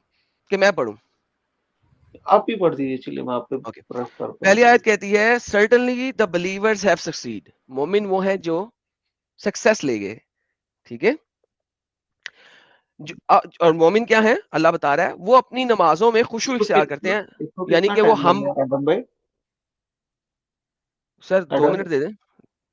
कि मैं पढ़ूं? आप ही पढ़ दीजिए, चलिए मैं आप पे ओके, प्रेस करता हूँ पहली आयत चलिए। कहती है, certainly the believers have succeed. मोमिन वो है जो सक्सेस ले गए, ठीक है? और मोमिन क्या है, अल्लाह बता रहा है, वो अपनी नमाजों में खुशू इसको इख्तियार करते हैं, इसको यानी कितना कि वो टाइम हम। लगेगा एडम भाई? सर 2 एडम, मिनट दे दें,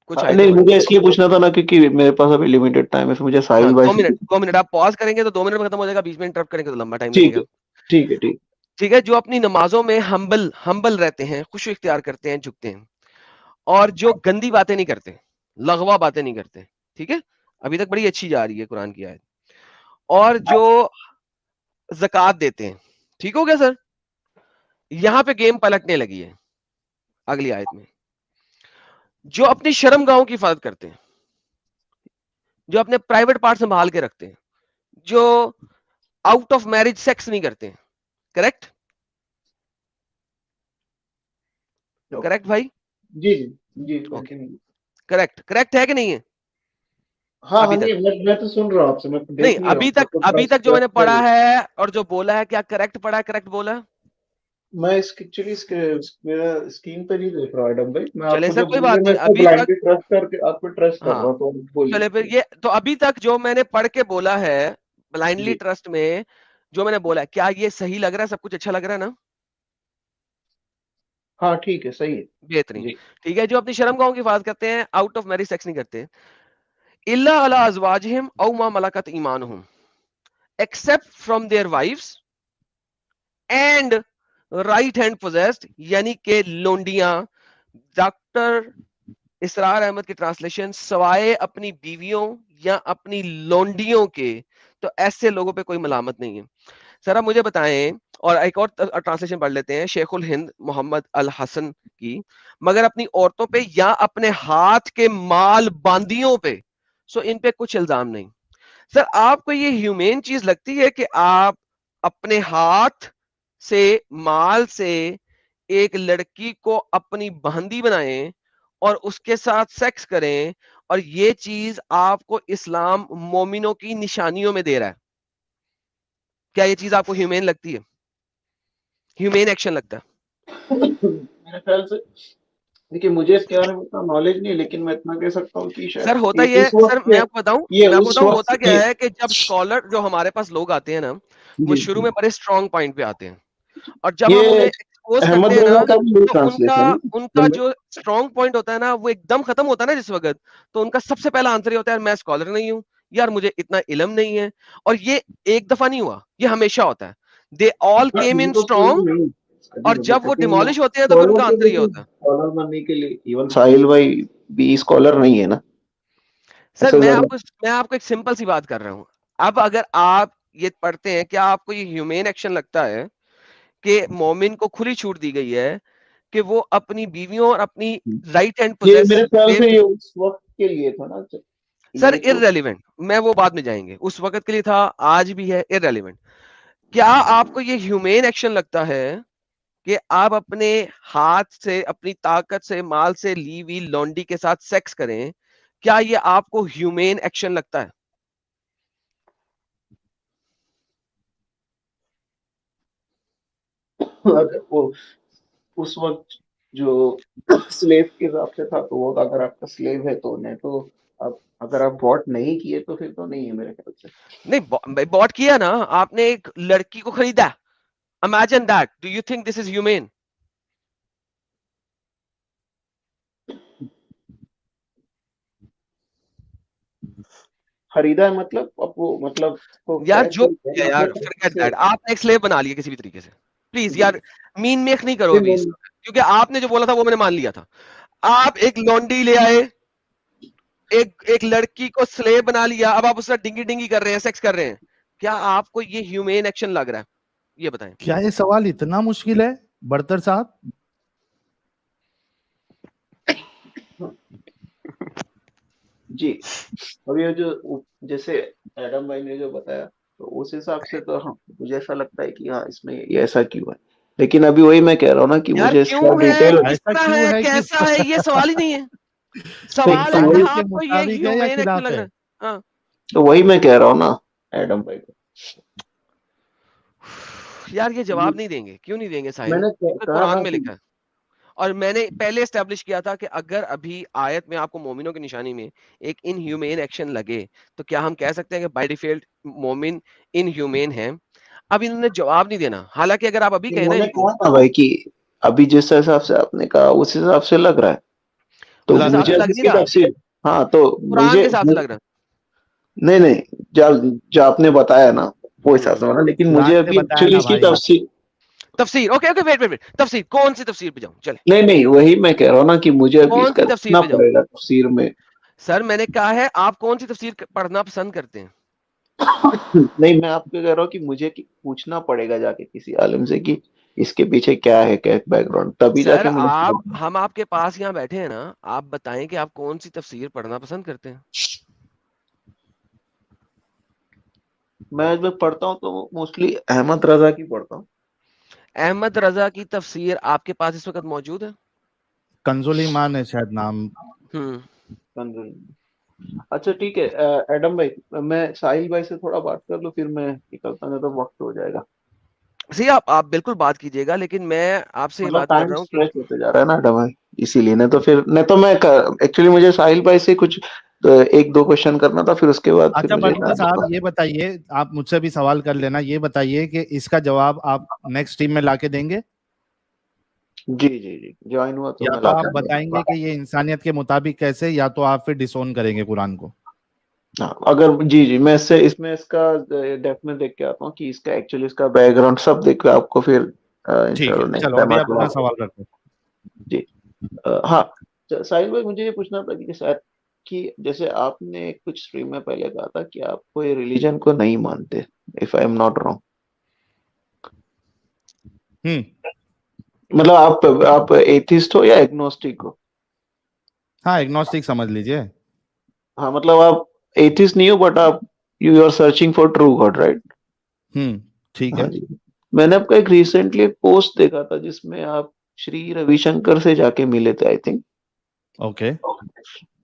कुछ हाँ, आयतें नहीं पढ़नी मुझे है। इसलिए पूछना था ना क्योंकि मेरे पास अभी लिमिटेड टाइम है, तो मुझे हाँ, साहिल भाई 2 मिनट, से 2 मिनट आप पॉज करेंगे तो 2 मिनट में खत्म हो जाएगा, बीच में इंटरप्ट करेंगे तो लंबा टाइम ठीक है लगेगा। ठीक है ठीक। ठीक है, जो अपनी नमाजों में हम्बल रहते हैं, खुशू इख्तियार करते हैं, झुकते हैं, और जो गंदी बातें नहीं करते, लगवा बातें नहीं करते, ठीक है? अभी तक बड़ी अच्छी जा रही है कुरान की आयत। और जो ज़कात देते हैं, ठीक हो गया सर? यहां पे गेम पलटने लगी है अगली आयत में। जो अपनी शर्मगाहों की हिफाजत करते हैं, जो अपने प्राइवेट पार्ट संभाल के रखते हैं, जो आउट ऑफ मैरिज सेक्स नहीं करते हैं, करेक्ट? करेक्ट भाई? जी जी जी ओके, कंटिन्यू। करेक्ट है कि नहीं है? हाँ अभी हाँ, तक नहीं मैं तो सुन रहा हूँ आपसे, मैं नहीं, देख नहीं रहा हूँ, मैं तो अभी ट्रस्ट तक जो मैंने ट्रस्ट कर पढ़ा रहा हूँ। है और जो बोला है, क्या करेक्ट पढ़ा है, करेक्ट बोला है? मैं इसकी एक्चुअली मेरा स्क्रीन पर ही देख रहा हूँ एडम भाई, मैं चले आपको सर, जो कोई बोल रहे बात हैं मैं नहीं, इसको अभी तक। ब्लाइंडली ट्रस्ट करके आप पे ट्रस्ट कर हाँ, रहा हूँ, तो आप चले फिर बोलिए। ये तो अभी तक जो मैंने पढ़ के बोला है ब्लाइंडली जी ट्रस्ट में, जो मैंने बोला है, क्या ये सही लग रहा है? सब कुछ अच्छा लग रहा है ना? हाँ ठीक है, सही है। बेहतरीन। जी ठीक है, जो अपनी शर्मगाहों की हिफाजत करते हैं, आउट ऑफ मैरिज सेक्स नहीं करते, इल्ला अला अज़वाजिहिम औ मा मलकत ईमानुहुम, except from their wives and right hand possessed, यानी के लोंडियां। डॉक्टर इसरार अहमद की ट्रांसलेशन, सवाए अपनी बीवियों या अपनी लोंडियों के, तो ऐसे लोगों पे कोई मलामत नहीं है। सर आप मुझे बताएं, और एक और ट्रांसलेशन पढ़ लेते हैं शेखुल हिंद मोहम्मद अल हसन की, मगर अपनी औरतों पे या अपने हाथ के माल बांदियों पे, सो इन पे कुछ इल्जाम नहीं। सर आपको ये ह्यूमेन चीज लगती है कि आप अपने हाथ से, माल से एक लड़की को अपनी बहंदी बनाएं और उसके साथ सेक्स करें, और ये चीज आपको इस्लाम मोमिनों की निशानियों में दे रहा है? क्या ये चीज आपको ह्यूमेन लगती है, ह्यूमेन एक्शन लगता है? मेरे ख्याल से देखिए मुझे इसके बारे में उतना नॉलेज नहीं, लेकिन मैं इतना कह सकता हूँ कि सर शायद होता ये ये, उस वक्त सर के, मैं आपको बताऊं, ये मैं आपको उस बताऊं वक्त होता क्या ये, है कि जब स्कॉलर जो हमारे पास लोग आते हैं ना, वो जी शुरू में बड़े स्ट्रॉन्ग पॉइंट पे आते हैं, और जब ये हम उन्हें एक्सपोज करते अहमद हैं रजा ना, का भी यही तो उनका ट्रांसलेशन है उनका मतलब। जो स्ट्रॉन्ग पॉइंट होता है ना, वो एकदम खत्म होता है ना जिस वक्त, तो उनका सबसे पहला आंसर ये होता है, मैं स्कॉलर नहीं हूँ यार, मुझे इतना इल्म नहीं है। और ये एक दफा नहीं हुआ, ये हमेशा होता है। दे ऑल हाँ, केम ये इन तो स्ट्रॉन्ग, सही नहीं, और अभी जब वो लेकिन डिमोलिश होते हैं तो फिर स्कॉलर उनका के आंसर लिए ये तो, होता है। स्कॉलर बनने के लिए इवन साहिल भाई भी स्कॉलर नहीं है ना, सर ऐसा ज्यादा। मैं आपको एक सिंपल सी बात कर रहा हूं। अब अगर आप ये पढ़ते हैं, क्या आपको ये ह्यूमेन एक्शन लगता है कि मोमिन को खुली छूट दी गई है कि वो अपनी बीवियों और अपनी राइट हैंड ये मेरे पोजेस ख्याल से ये उस वक्त के लिए था ना, सर ये तो इररेलेवेंट, मैं वो बाद में जाएंगे, उस वक्त के लिए था, आज भी है, इररेलेवेंट। क्या आपको ये ह्यूमेन एक्शन लगता है कि आप अपने हाथ से, अपनी ताकत से, माल से ली हुई लौंडी के साथ सेक्स करें? क्या ये आपको ह्यूमेन एक्शन लगता है? अगर वो उस वक्त जो स्लेव के हिसाब से था, तो वो अगर आपका स्लेव है तो नहीं, तो आप अगर आप वॉट नहीं किए तो फिर तो नहीं है मेरे ख्याल से। नहीं, बॉट किया ना आपने, एक लड़की को खरीदा, imagine that, do you think this is humane? खरीदा है मतलब, अब वो मतलब तो यार कैश जो है यार मतलब फॉरगेट से। दैट, आपने एक स्लेव बना लिया किसी भी तरीके से, प्लीज यार मीन मेक नहीं करो फिर अभी इसका, क्योंकि आपने जो बोला था वो मैंने मान लिया था। आप एक लौंडी ले आए, एक लड़की को स्लेव बना लिया, अब आप उससे डिंगी डिंगी कर रहे हैं, सेक्स कर रहे हैं, क्या आपको ये ह्यूमेन एक्शन लग रहा है? ये बताएं। क्या ये सवाल इतना मुश्किल है बरतर साहब? जी, अब ये जो जैसे एडम भाई ने जो बताया, तो उस हिसाब से तो हाँ, मुझे ऐसा लगता है कि हाँ इसमें ये ऐसा क्यों है, लेकिन अभी वही मैं कह रहा हूँ ना कि यार मुझे इसका क्यों है, डिटेल किस ऐसा तरह क्यों है, है कि कैसा है, ये सवाल ही नहीं है। नहीं, सवाल तो है कि वही शरीयत के आपको ये मुताबिक है या ह्यूमेन एक्शन खिलाफ लग है? रहा है। हाँ, तो वही मैं कह रहा हूँ ना एडम भाई को। यार ये जवाब नहीं देंगे, क्यों नहीं देंगे साहिल? मैंने क्योंकि कहा कुरान ना में कि लिखा है, और मैंने पहले एस्टेब्लिश किया था कि अगर अभी आयत में आपको मोमिनों की निशानी में एक इनह्यूमेन एक्शन लगे, तो क्या हम कह सकते हैं कि बाय डिफॉल्ट मोमिन इनह्यूमेन है? अब इन्होंने जवाब नहीं देना, हालांकि अगर आप अभी कहें ना उन्होंने इनको, कहा था भाई कि अभी जिस हिसाब से आपने कहा उस हिसाब से लग रहा है, तो उस लग हिसाब मुझे से रहा है। अब लग नहीं इसकी रहा, तफसीर, हाँ तो कुरान के मुझे, हिसाब से लग रहा नहीं नहीं, जो जो आपने बताया ना वो है। हिसाब से बना, लेकिन मुझे कुरान से अभी बताया एक्चुअली ना इसकी भाई। तफसीर, तफसीर, okay okay, wait wait wait, तफसीर कौन सी तफसीर पे जाऊं? चले, नहीं नहीं, वही मैं कह रहा हूँ ना कि मुझे अभी कौन इसका सी तफसीर देखना पे जाऊं? पड़ेगा तफसीर में। सर मैंने कहा है, आप कौन सी तफसीर पढ़ना पसंद करते हैं? नहीं, मैं आपको कह रहा हूँ कि मुझे पूछना पड़ेगा जाके किसी आलिम से कि इसके पीछे क्या है, क्या बैकग्राउंड, तभी सर जाके मुझे आप, समझ में। हम आपके पास यहाँ बैठे हैं ना, आप बताएं कि आप कौन सी तफसीर पढ़ना पसंद करते हैं? मैं जब पढ़ता हूँ तो मोस्टली अहमद रजा की पढ़ता हूँ। अहमद रजा की तफसीर आपके पास इस वक्त मौजूद है? कंजुल ईमान है शायद नाम। हम्म। कंजुल। अच्छा ठीक है, एडम भाई, मैं साहिल भाई से थोड़ा बात कर लूँ फिर मैं निकलता, नहीं तो वक्त हो जाएगा। सही, आप बिल्कुल बात कीजिएगा, लेकिन मैं आपसे ये मतलब बात कर टाइम रहा हूँ कि स्ट्रेच होते जा रहा है ना एडम भाई, इसीलिए। नहीं तो फिर, नहीं तो मैं एक्चुअली मुझे साहिल भाई से कुछ एक दो क्वेश्चन करना था, फिर उसके बाद फिर अच्छा मुझे बरतर साहब ये बताइए, आप मुझसे भी सवाल कर लेना, ये बताइए कि इसका जवाब आप नेक्स्ट टीम में लाके देंगे, जी जी जी, ज्वाइन हुआ तो या मैं तो ला आप कर। बताएंगे कि ये इंसानियत के मुताबिक कैसे, या तो आप फिर डिसोन करेंगे कुरान को? हाँ, अगर जी जी, मैं इसमें इसका डेप्थ में देख के आता हूँ कि इसका एक्चुअली इसका बैकग्राउंड सब देख के आपको फिर ठीक है, इंशाल्लाह नेक्स्ट चलो टाइम अभी आके अपना वापस। सवाल रखो। जी, हाँ, साहिल भाई मुझे ये पूछना था कि शायद कि जैसे आपने कुछ स्ट्रीम में पहले कहा था कि आप कोई रिलीजन को नहीं मानते, if I am not wrong. Hmm. मतलब आप एथिस्ट हो या एग्नोस्टिक हो? हाँ, एग्नोस्टिक समझ लीजिए। हाँ, मतलब आप एथिस्ट नहीं हो, बट आप you are searching for true God, right? ठीक हाँ है। जी। मैंने आपका एक रिसेंटली एक पोस्ट देखा था जिसमें आप श्री रविशंकर से जाके मिले थे, आई थिंक। ओके।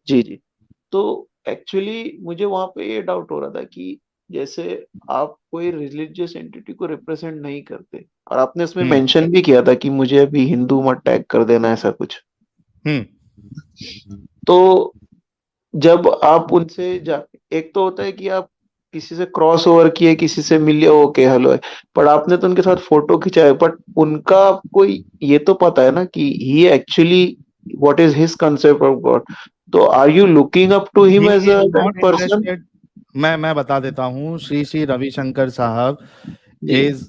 जी जी। तो एक्चुअली मुझे वहां पे ये डाउट हो रहा था कि जैसे आप कोई रिलीजियस एंटिटी को रिप्रेजेंट नहीं करते, और आपने इसमें हम्म। मेंशन भी किया था कि मुझे अभी हिंदू मत टैग कर देना, ऐसा कुछ। तो जब आप उनसे एक तो होता है कि आप किसी से क्रॉस ओवर किए, किसी से मिले, ओके हेलो है, पर आपने तो उनके साथ फोटो खिंचाए, बट उनका आपको ये तो पता है ना कि he actually what is his concept of God. तो are you looking up to him as a person? मैं बता देता हूँ, श्री श्री रविशंकर साहब is,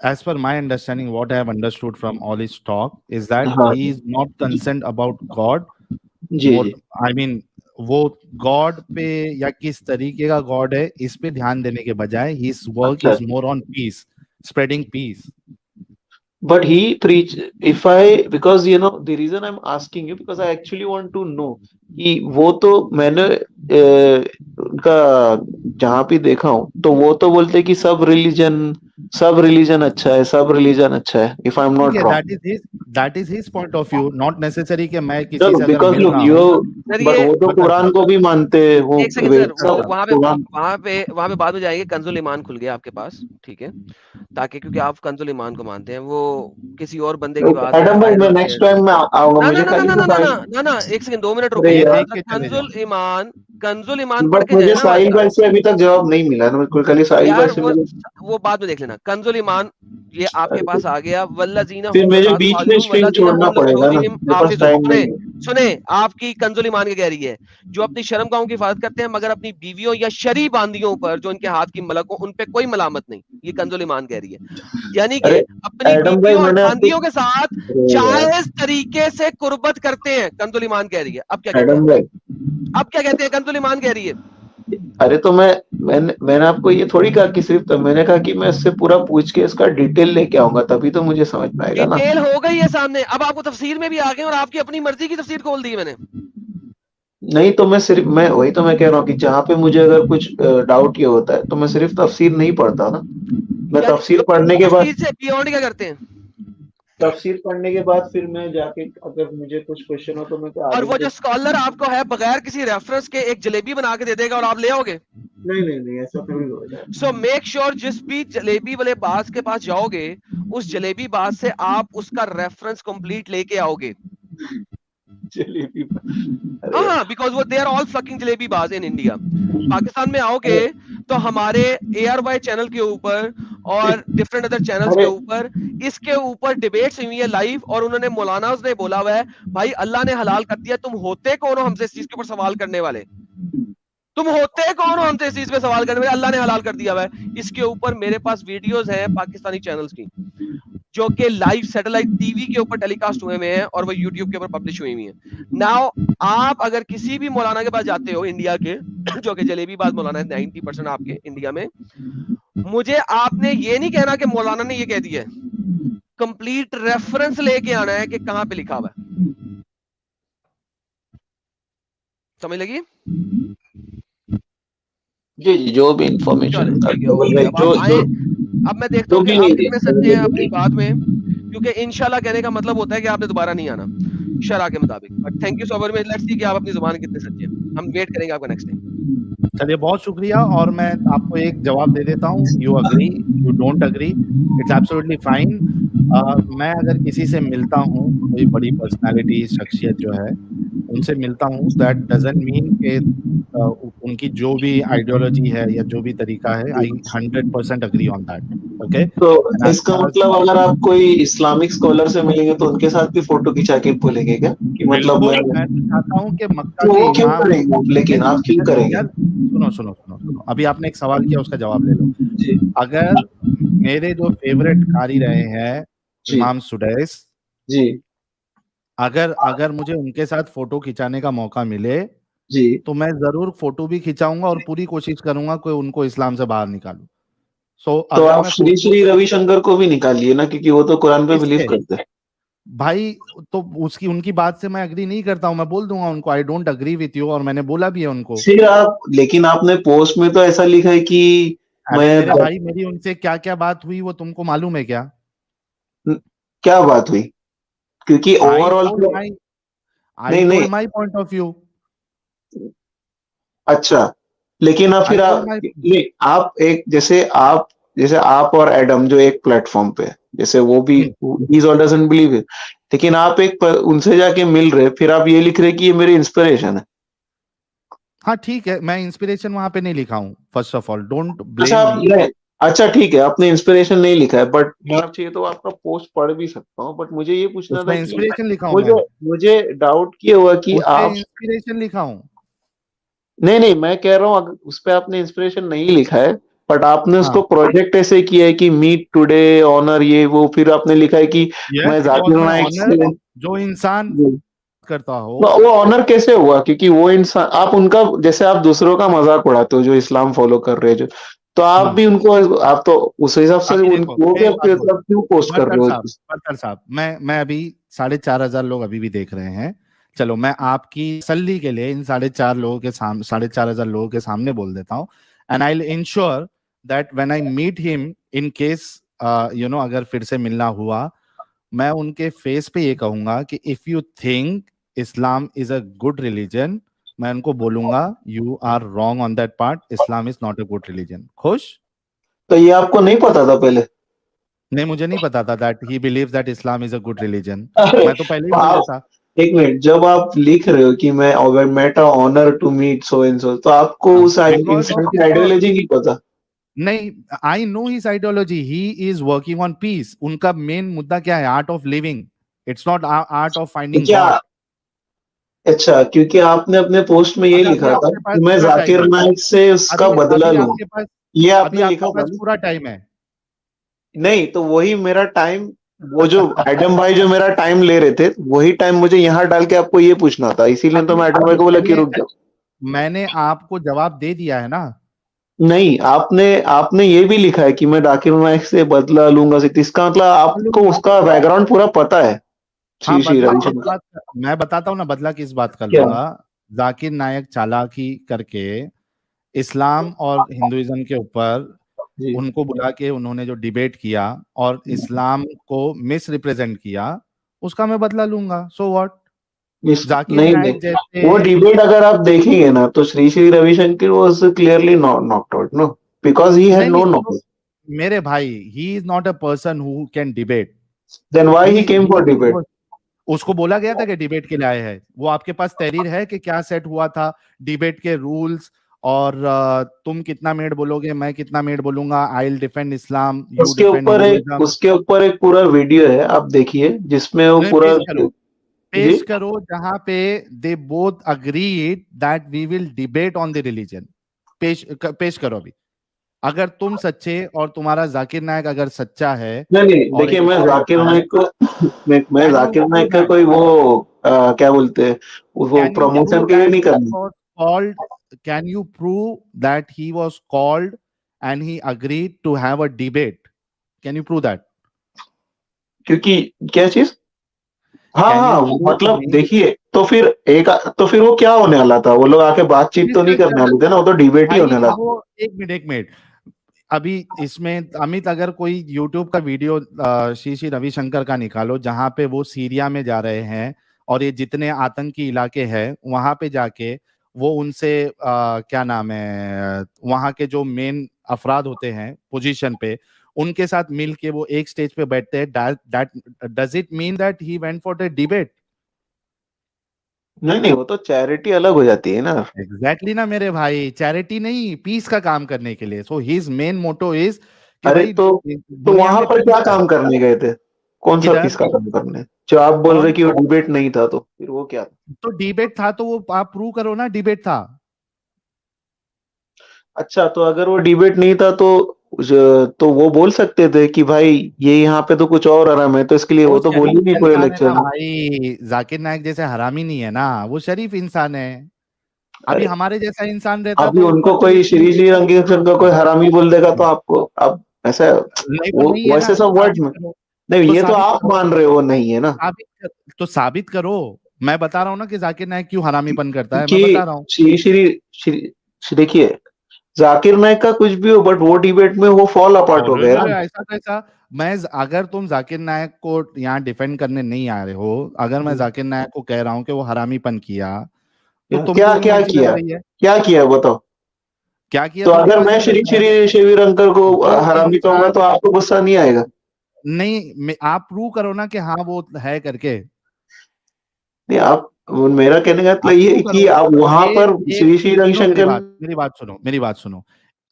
as per my understanding, what I have understood from all his talk is that हाँ he is not concerned about God. जी What जी I mean, वो God पे या किस तरीके का गॉड है इस पे ध्यान देने के बजाय his work अच्छा। is more on peace, spreading peace. But he preach, if I, because you know the reason I'm asking you because I actually want to know कि वो तो मैंने उनका जहाँ भी देखा हूँ तो वो तो बोलते कि सब रिलीजन अच्छा है, सब रिलीजन अच्छा है, if I'm not wrong. that is his point of view, not necessary कि मैं किसी चलो से अगर because मिल look रहा you, हूँ। सर but ये वो तो कुरान को भी मानते हैं, वो एक सेकंड सर, वो कुरान वहां पे बाद में जाएंगे। कंजुल ईमान खुल गया आपके पास, ठीक है, ताकि क्योंकि आप कंजुल ईमान को मानते हैं, वो किसी और बंदे की बात एडम भाई, मैं है। नेक्स्ट टाइम में आऊंगा, ना मुझे ना ना खाली ना तो ना ना साहिल, ना ना, एक सेकंड 2 मिनट अरे रुकिए। यार, कंजुल ईमान पढ़ बट के जाए मुझे ना हमारे साहिल भाई साथ। से अभी तक जवाब नहीं मिला ना, बिल्कुल खाली साहिल भाई यार से मुझे, वो बाद में देख लेना। कंजुल ईमान ये आपके पास आ गया। वल्लजीना फिर हुम मुझे ज़कात बीच में मालूम स्ट्रीम वल्लजीना छोड़ना हुम पड़ेगा ना, लिफुरूजिहिम मेरे पास हाफिज़ून। टाइम नहीं है। सुने आपकी कंजुल ईमान क्या कह रही है? जो अपनी शर्मगाहों की हिफाजत करते हैं मगर अपनी बीवियों या शरी बांदियों पर जो इनके हाथ की मलक हो उन पे कोई मलामत नहीं, ये कंजुल ईमान कह रही है। यानी कि अरे अपनी एडम भाई, बीवियों और मैंने आपको, बांदियों के साथ अरे यार जायज तरीके से कुर्बत करते हैं, कंजुल ईमान कह रही है। अब क्या कहते एडम हैं? भाई, अब क्या कहते हैं? कंजुल ईमान कह रही है। अरे तो मैंने आपको ये थोड़ी कहा कि सिर्फ, तो मैंने कहा कि मैं इससे पूरा पूछ के इसका डिटेल लेके आऊंगा, तभी तो मुझे समझ में आएगा ना। डिटेल हो गई है सामने, अब आपको तफसीर में भी आ गए और आपकी अपनी मर्जी की तफसीर खोल दी मैंने। नहीं तो मैं वही तो मैं कह रहा हूँ कि जहाँ पे मुझे अगर कुछ डाउट ये होता है तो मैं सिर्फ तफसीर नहीं पढ़ता ना, मैं यानी तफसीर पढ़ने के बाद, तफसीर से बियॉन्ड क्या करते हैं? तफसीर पढ़ने के बाद फिर मैं जाके अगर मुझे कुछ क्वेश्चन हो तो मैं और वो जो स्कॉलर आपको है बगैर किसी रेफरेंस के एक जलेबी बना के दे देगा और आप ले आओगे? नहीं ऐसा थोड़ी हो जाए। सो मेक श्योर जिस भी जलेबी वाले बाज के पास जाओगे उस जलेबी बाज से आप उसका रेफरेंस कंप्लीट लेके आओगे। जलेबी, हाँ, बिकॉज वो they are all fucking jalebi बाज इन इंडिया। पाकिस्तान में आओगे तो हमारे ARY चैनल के ऊपर और डिफरेंट अदर चैनल्स के ऊपर इसके ऊपर डिबेट्स हुई है लाइव, और उन्होंने मौलाना ने बोला हुआ है भाई अल्लाह ने हलाल कर दिया, तुम होते कौन हो हमसे इस चीज के ऊपर सवाल करने वाले? तुम होते कौन हो हमसे इस चीज पे सवाल करने वाले? अल्लाह ने हलाल कर दिया हुआ है। इसके ऊपर मेरे पास वीडियोस हैं पाकिस्तानी चैनल्स की जो कि लाइव सैटेलाइट टीवी के ऊपर टेलीकास्ट हुए हुए हैं और वो यूट्यूब के ऊपर पब्लिश हुई हुई है। नाउ आप अगर किसी भी मौलाना के पास जाते हो इंडिया के, जो कि जलेबी बाज मौलाना है 90% आपके इंडिया में, मुझे आपने ये नहीं कहना कि मौलाना ने ये कह दिया है, कंप्लीट रेफरेंस लेके आना है कि कहां पे लिखा हुआ है। समझ लगी? जी जो भी इंफॉर्मेशन, अब मैं देखता हूँ कि आप कितने सच्चे हैं अपनी बात में, क्योंकि इंशाल्लाह कहने का मतलब होता है कि आपने दोबारा नहीं आना शरा के मुताबिक। But thank you so much, let's see कि आप अपनी जुबान कितने सच्चे हैं। हम वेट करेंगे आपका नेक्स्ट टाइम। चलिए, बहुत शुक्रिया। और मैं आपको एक जवाब दे देता हूँ, you agree you don't agree, it's absolutely fine. मैं अगर किसी से मिलता हूँ, कोई बड़ी पर्सनालिटी शख्सियत जो है उनसे मिलता हूँ, दैट डजंट मीन कि उनकी जो भी आइडियोलॉजी है या जो भी तरीका है, आई 100% अग्री ऑन दैट। ओके, तो इसका मतलब अगर आप कोई इस्लामिक स्कॉलर से मिलेंगे तो उनके साथ भी फोटो खिंचा के बोलेंगे क्या कि मतलब मैं चाहता हूँ कि मक्का तो के वो क्यों इमाम, करेंगे, लेकिन आप क्यों करेंगे? यार सुनो, अभी आपने एक सवाल किया, उसका जवाब ले लो। अगर मेरे जो फेवरेट कारी रहे हैं इमाम सुदैस जी, अगर मुझे उनके साथ फोटो खिंचाने का मौका मिले जी, तो मैं जरूर फोटो भी खिंचाऊंगा और पूरी कोशिश करूंगा कि उनको इस्लाम से बाहर निकालूं। तो अगर आप श्री रविशंकर को भी निकालिए ना, क्योंकि वो तो कुरान पे बिलीव करते हैं भाई। तो उनकी बात से मैं अग्री नहीं करता हूं, मैं बोल दूंगा उनको I don't agree with you, और मैंने बोला भी है उनको। फिर आप, लेकिन आपने पोस्ट में तो ऐसा लिखा है कि मेरे भाई मेरी उनसे क्या क्या बात हुई वो तुमको मालूम है क्या? क्या बात हुई? क्योंकि ओवरऑल नहीं माय पॉइंट ऑफ व्यू। अच्छा, लेकिन आप फिर आप एक जैसे आप और एडम जो एक प्लेटफॉर्म पे, जैसे वो भी ही डजंट बिलीव इट, लेकिन आप उनसे जाके मिल रहे, फिर आप ये लिख रहे कि ये मेरी इंस्पिरेशन है। हाँ ठीक है, मैं इंस्पिरेशन वहां पे नहीं लिखा हूँ। फर्स्ट ऑफ ऑल डोंट अच्छा ब्लेम मी। अच्छा ठीक है, आपने इंस्पिरेशन नहीं लिखा है, बट मैं चाहिए तो आपका पोस्ट पढ़ भी सकता हूँ, बट मुझे ये पूछना था उसमें कि इंस्पिरेशन लिखा हूँ मैं, मुझे डाउट ये हुआ कि उसमें आप, इंस्पिरेशन लिखा हूँ। नहीं मैं कह रहा हूँ उस पे आपने इंस्पिरेशन नहीं लिखा है, बट आपने उसको हाँ प्रोजेक्ट ऐसे किया है कि मीट टुडे ऑनर ये वो, फिर आपने लिखा है कि यस, मैं it was Zakir my Naik honour. से। जो इंसान जी। करता हो। तो वो ऑनर कैसे हुआ? क्योंकि वो इंसान, आप उनका, जैसे आप दूसरों का मजाक उड़ाते हो जो इस्लाम फॉलो कर रहे हैं, जो तो आप भी उनको, आप तो उस हिसाब से अभी देखो वो मैं भी एक बात आपके बोल, साथ क्यों पोस्ट कर रहे हो? बरतर साहब, मैं अभी 4,500 लोग अभी भी देख रहे हैं। चलो मैं आपकी तसल्ली के लिए इन 4,500 लोगों के सामने बोल देता हूँ। And I will ensure that when I meet him, in case अगर फिर से मिलना हुआ, मैं उनके फेस पे ये कहूंगा कि if you think Islam is a good religion, मैं उनको बोलूंगा you are wrong on that part, Islam is not a good religion. खुश? तो ये आपको नहीं पता था पहले? नहीं, मुझे नहीं पता था that he believes that Islam is a good religion. अरे मैं तो पहले ही तो बोल आप, देता। एक मिनट, जब आप लिख रहे हो कि मैं met honour to meet so and so, तो आपको हाँ, उस बिकॉज इंसान ऑफ की हिज वर्क। आइडियोलॉजी नहीं पता? नहीं, I know his ideology, he is working on peace. उनका मेन मुद्दा क्या है? Art of living. It's not art of तो फाइंडिंग क्या, गॉड। अच्छा, क्योंकि आपने अपने पोस्ट में ये अच्छा, अभी लिखा था आपके पास कि मैं पूरा टाइम जाकिर है। नाइक से उसका अभी बदला अभी लूं, आपके पास ये अभी आपने आपके लिखा था पास ना? पूरा टाइम है। नहीं, तो वही मेरा टाइम, वो जो एडम भाई जो मेरा टाइम ले रहे थे, वही टाइम मुझे यहाँ डाल के आपको ये पूछना था, इसीलिए तो अभी मैं एडम भाई अभी को बोला कि मैंने रुक जाओ। मैंने आपको जवाब दे दिया है ना। नहीं, आपने आपने ये भी लिखा है कि मैं जाकिर नाइक से बदला लूंगा, इसका मतलब आपको लूंगा। उसका बैकग्राउंड पूरा पता है। हाँ, श्री श्री बदला किस रविशंकर। बात का, मैं बताता हूँ ना, बदला किस बात का क्या? लूंगा। जाकिर नायक चालाकी करके इस्लाम और हिंदुइज्म के ऊपर जी। उनको बुला के उन्होंने जो डिबेट किया और इस्लाम को मिस रिप्रेजेंट किया, उसका मैं बदला लूंगा। So what? जाकिर नहीं नहीं, नायक वो जैसे, डिबेट अगर आप देखेंगे ना, तो Shri Shri Ravishankar was clearly not out, no, because he had नहीं नो नहीं, वो नॉलेज। मेरे भाई, he is not a person who can debate. Then why he came for debate? He उसको बोला गया था कि डिबेट के लिए आए हैं। वो आपके पास तहरीर है कि क्या सेट हुआ था डिबेट के रूल्स? और तुम कितना मिनट बोलोगे, मैं कितना मिनट बोलूंगा, I will defend Islam, you defend Hinduism. उसके ऊपर एक पूरा वीडियो है, आप देखिए, जिसमें वो नहीं, पूरा। जी। पेश करो जहां पे they both agreed that we will debate on the religion. पेश करो अभी। अगर तुम सच्चे और तुम्हारा जाकिर नायक अगर सच्चा है नहीं नहीं, और देखिए, एक मैं अच्छा जाकिर इंसान है, नाइक को, मैं can you Zakir prove Naik का दैट? कोई वो क्या बोलते हैं, वो कैन यू प्रमोशन प्रूव के लिए दैट नहीं ही करनी। Was called? Can you prove that he was called and he agreed to have a debate? Can you prove that? क्योंकि क्या चीज? हाँ कैन हाँ, यू प्रूव टू मतलब मी? देखिए, तो फिर वो क्या होने वाला था? वो लोग आके बातचीत तो नहीं करने वाले थे ना, वो तो डिबेट ही होने भाई वाला था। वो एक मिनट अभी इसमें अमित, अगर कोई YouTube का वीडियो श्री श्री रविशंकर का निकालो जहां पे वो सीरिया में जा रहे हैं और ये जितने आतंकी इलाके हैं वहां पे जाके वो उनसे क्या नाम है, वहां के जो मेन अफराद होते हैं पोजीशन पे, उनके साथ मिल के वो एक स्टेज पे बैठते हैं। That does it mean that he went for the debate? नहीं नहीं, वो तो चैरिटी अलग हो जाती है ना। एग्जैक्टली ना मेरे भाई, चैरिटी नहीं, पीस का काम करने के लिए। So his main motto is कि अरे भाई तो दुनिया वहां में पर क्या पीस है। काम करने गए थे? कौन सा किधर? किसका काम करने? जो आप बोल रहे कौन? कि वो डिबेट नहीं था, तो फिर वो क्या था? तो डिबेट था तो वो आप प्रूव करो ना, डिबेट था। अच्छा, तो अगर वो डिबेट नहीं था तो वो बोल सकते थे कि भाई ये यहाँ पे तो कुछ और आराम है, तो इसके लिए वो वो तो बोल ही शरीफ नहीं पूरे इंसान है लेक्चर ना में। भाई, जाकिर नायक जैसे हरामी नहीं है ना, वो शरीफ इंसान है। अभी अरे, हमारे जैसा इंसान रहता अभी तो ऊपर उनको से कोई श्री श्री रंगीरसन का कोई हरामी बोल देगा तो आपको अब ऐसा, नहीं, वो वो नहीं है ना, वैसे तो सब वर्ड्स साबित में। करो। नहीं, तो ये तो साबित आप करो। मान रहे हो, नहीं है ना? तो साबित करो। मैं बता रहा हूँ ना कि जाकिर नायक क्यों हरामीपन करता है, मैं बता कि रहा हूँ। श्री श्री देखिए, जाकिर नाइक का कुछ भी हो, बट वो डिबेट में वो फॉल अपार्ट हो और गए ना। ऐसा कैसा? अगर तुम जाकिर नायक को यहाँ डिफेंड करने नहीं आ रहे हो, अगर मैं जाकिर नायक को कह रहा हूँ कि वो हरामीपन किया, तो तुम क्या क्यों नहीं क्या हंसी लग किया? रही है? क्या किया बताओ? क्या किया तो तो क्यों अगर मैं हंसी लग श्री रहा है? श्री शिवी रंकर को जो हरामी कहूंगा इंसान तो आपको गुस्सा नहीं आएगा? नहीं, आप प्रूव करो ना कि हाँ वो है करके। नहीं, आप मेरा कहने का मतलब आप ये है प्रूव कि करो। आप वहां ये पर एक श्री श्री सुनो मेरी रविशंकर बात, मेरी बात सुनो।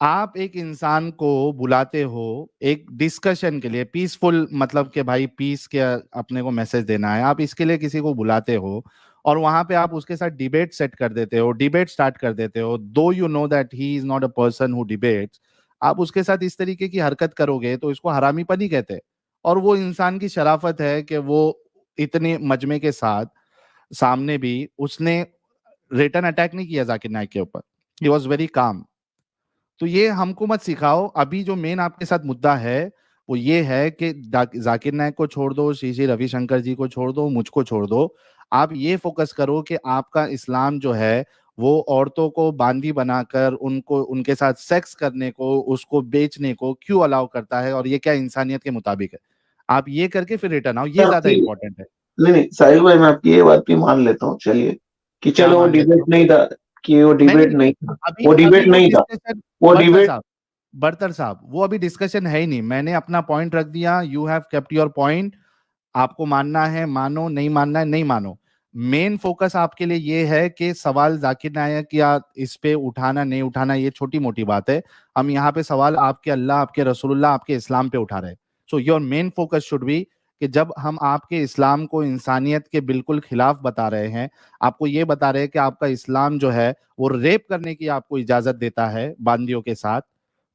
आप एक इंसान को बुलाते हो एक डिस्कशन के लिए, पीसफुल, मतलब कि भाई पीस के अपने को मैसेज देना है, आप इसके लिए किसी को बुलाते हो और वहां पे आप उसके साथ डिबेट सेट कर देते हो, डिबेट स्टार्ट कर देते हो, दो you know that he is not a person who debates, आप उसके साथ इस तरीके की हरकत करोगे तो इसको हरामीपनी कहते हैं। और वो इंसान की शराफत है कि वो इतने मजमे के साथ सामने भी उसने रिटर्न अटैक नहीं किया जाकिर नाइक के ऊपर, ही वॉज वेरी काम। तो ये हमको मत सिखाओ। अभी जो मेन आपके साथ मुद्दा है वो ये है कि जाकिर नाइक को छोड़ दो, श्री श्री रविशंकर जी को छोड़ दो, मुझको छोड़ दो, आप ये फोकस करो कि आपका इस्लाम जो है वो औरतों को बांदी बनाकर उनको उनके साथ सेक्स करने को, उसको बेचने को क्यों अलाउ करता है और ये क्या इंसानियत के मुताबिक है। आप ये करके फिर रिटर्न आओ, ये ज्यादा आपकी इंपॉर्टेंट है। नहीं साहिल भाई, मैं आपकी ये बात भी मान लेता हूँ, चलिए कि क्या चलो वो मान लेते डिबेट हो? नहीं था, कि वो नहीं डिबेट नहीं, नहीं था, अभी वो अभी डिबेट वो नहीं था, डिस्कशन, वो बरतर डिबेट साहब, बरतर साहब, वो अभी डिस्कशन है ही नहीं। मैंने अपना पॉइंट रख दिया, you have kept your point. आपको मानना है मानो, नहीं मानना है नहीं मानो। मेन फोकस आपके लिए ये है कि सवाल जाकिर नायक या इस पे उठाना नहीं उठाना ये छोटी मोटी बात है। हम यहाँ पे सवाल आपके अल्लाह, आपके रसूलुल्लाह, आपके इस्लाम पे उठा रहे हैं। So your main focus should be कि जब हम आपके इस्लाम को इंसानियत के बिल्कुल खिलाफ बता रहे हैं, आपको ये बता रहे हैं कि आपका इस्लाम जो है वो रेप करने की आपको इजाजत देता है बांदियों के साथ,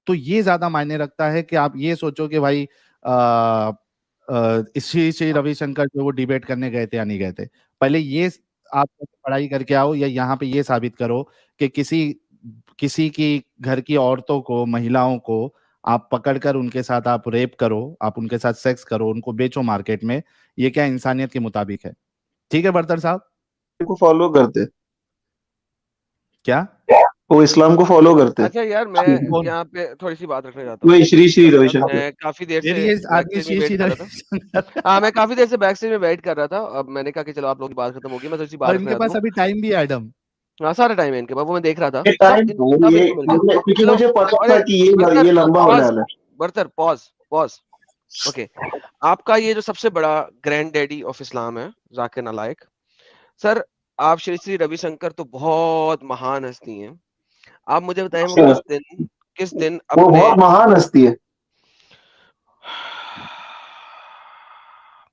तो ये ज्यादा मायने रखता है कि आप ये सोचो कि भाई श्री श्री रविशंकर जो वो डिबेट करने गए थे या नहीं गए थे। पहले ये आप पढ़ाई करके आओ या यहाँ पे ये साबित करो कि किसी किसी की घर की औरतों को, महिलाओं को आप पकड़कर उनके साथ आप रेप करो, आप उनके साथ सेक्स करो, उनको बेचो मार्केट में, ये क्या इंसानियत के मुताबिक है? ठीक है बरतर साहब? को फॉलो करते, क्या वो इस्लाम को फॉलो करते। अच्छा यार, मैं कौन? यहाँ पे थोड़ी सी बात रखना चाहता हूँ। वही श्री श्री रविशंकर। मैं काफी देर फिर से ये बैक आदमी स्टेज में श्री वेट श्री कर रहा था। रविशंकर हाँ, मैं काफी देर से बैक स्टेज में वेट कर रहा था। अब मैंने कहा कि चलो आप लोगों की बात खत्म होगी, मैं थोड़ी सी बात और रखना इनके चाहता पास हूँ। अभी टाइम भी है एडम। हाँ, सारा टाइम है इनके पास, वो मैं देख रहा था। ये सब टाइम सब ये इनको मिल गया। क्योंकि चलो, मुझे पता अरे था कि ये बरतर लंबा होने वाला है। बरतर पॉज। ओके, आपका ये जो सबसे बड़ा ग्रैंड डैडी ऑफ इस्लाम है जाकिर नालायक सर, आप श्री श्री रविशंकर तो बहुत महान हस्ती हैं। आप मुझे बताएं वो किस दिन वो अपने बहुत महान हस्ती है,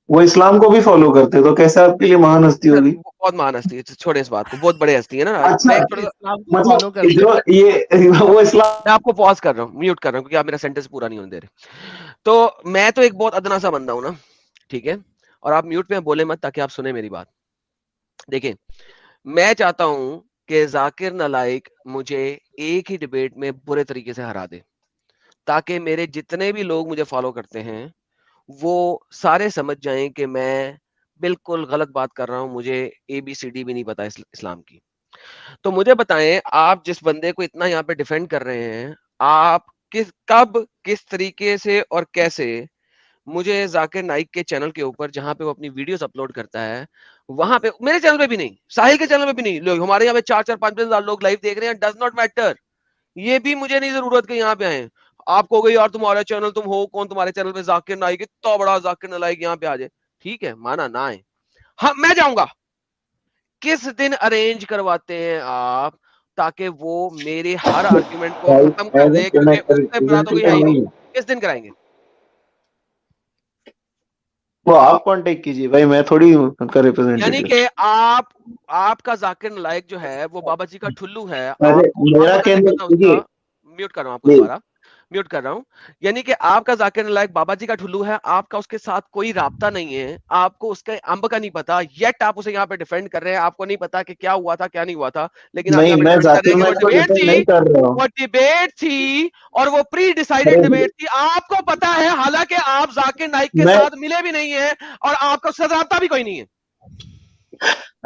वो इस्लाम को भी फॉलो करते, तो कैसे आपके लिए महान हस्ती सर, होगी? वो बहुत महान हस्ती है, छोड़े इस बात को, बहुत बड़े हस्ती है ना। अच्छा, मैं एक थोड़ा सा इस्लाम को फॉलो मतलब करते जो ये वो इस्लाम, मैं आपको पॉज कर रहा हूँ, म्यूट कर रहा हूँ, क्योंकि आप मेरा सेंटेंस पूरा नहीं होने दे रहे। तो मैं तो एक बहुत अदना सा बंदा हूं ना, ठीक है, और आप म्यूट में बोले मत ताकि आप सुने मेरी बात। देखिए, मैं चाहता हूं कि जाकिर नालायक मुझे एक ही डिबेट में बुरे तरीके से हरा दे, ताकि मेरे जितने भी लोग मुझे फॉलो करते हैं वो सारे समझ जाएं कि मैं बिल्कुल गलत बात कर रहा हूं, मुझे ABCD भी नहीं पता इस्लाम की। तो मुझे बताएं, आप जिस बंदे को इतना यहाँ पे डिफेंड कर रहे हैं, आप किस तरीके से और कैसे मुझे जाकिर नाइक के चैनल के ऊपर, जहां पे वो अपनी वीडियोस अपलोड करता है, वहां पे, मेरे चैनल पे भी नहीं, साहिल के चैनल पे भी नहीं, लोग हमारे यहाँ पे 4-4 5-5 हजार लोग लाइव देख रहे हैं, डज नॉट मैटर। ये भी मुझे नहीं जरूरत कि यहाँ पे आए। आप कहोगे यार तुम्हारा चैनल, तुम हो कौन, तुम्हारे चैनल पे जाकिर नाइक, इतना बड़ा जाकिर नाइक यहाँ पे आ जाए, ठीक है, माना ना आए, हाँ मैं जाऊंगा। किस दिन अरेंज करवाते हैं आप, ताकि वो मेरे हर आर्ग्यूमेंट को खत्म कर दे, क्योंकि उससे बड़ा तो कोई है ही नहीं। किस दिन कराएंगे? वो आप कांटेक्ट कीजिए भाई, मैं थोड़ी उनका यानी रिप्रेजेंटेटिव। कि आपका जाकिर नालायक जो है वो बाबा जी का ठुल्लू है, अरे आपको मेरा पता नहीं कहना पता उसका। देखिए, म्यूट कर रहा हूँ आपको, दोबारा म्यूट कर रहा हूँ। यानी कि आपका जाकिर नालायक बाबा जी का ठुल्लू है, आपका उसके साथ कोई राब्ता नहीं है, आपको उसके अंब का नहीं पता, येट आप उसे यहाँ पे डिफेंड कर रहे हैं, आपको नहीं पता कि क्या हुआ था क्या नहीं हुआ था, लेकिन आप नहीं, यहाँ पे मैं डिफेंड कर रहे जाकिर हैं कि नाइक को डिफेंड नहीं कर रहा हूँ। वो डिबेट थी और वो प्री डिसाइडेड डिबेट थी, आपको पता है, हालांकि आप जाकिर नाइक के मैं साथ मिले भी नहीं है और आपका उससे राब्ता भी कोई नहीं है।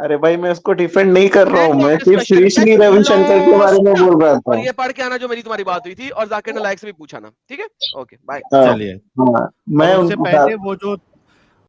अरे भाई, मैं उसको डिफेंड नहीं कर रहा हूँ, End of मैं सिर्फ discussion. श्री श्री Get रविशंकर के बारे में lost. बोल रहा और था। ये पढ़ के आना जो मेरी तुम्हारी बात हुई थी, और जाकिर नालायक से भी पूछा ना, ठीक है, ओके बाय। हाँ, चलिए, हाँ, और मैं उससे उनको पहले वो जो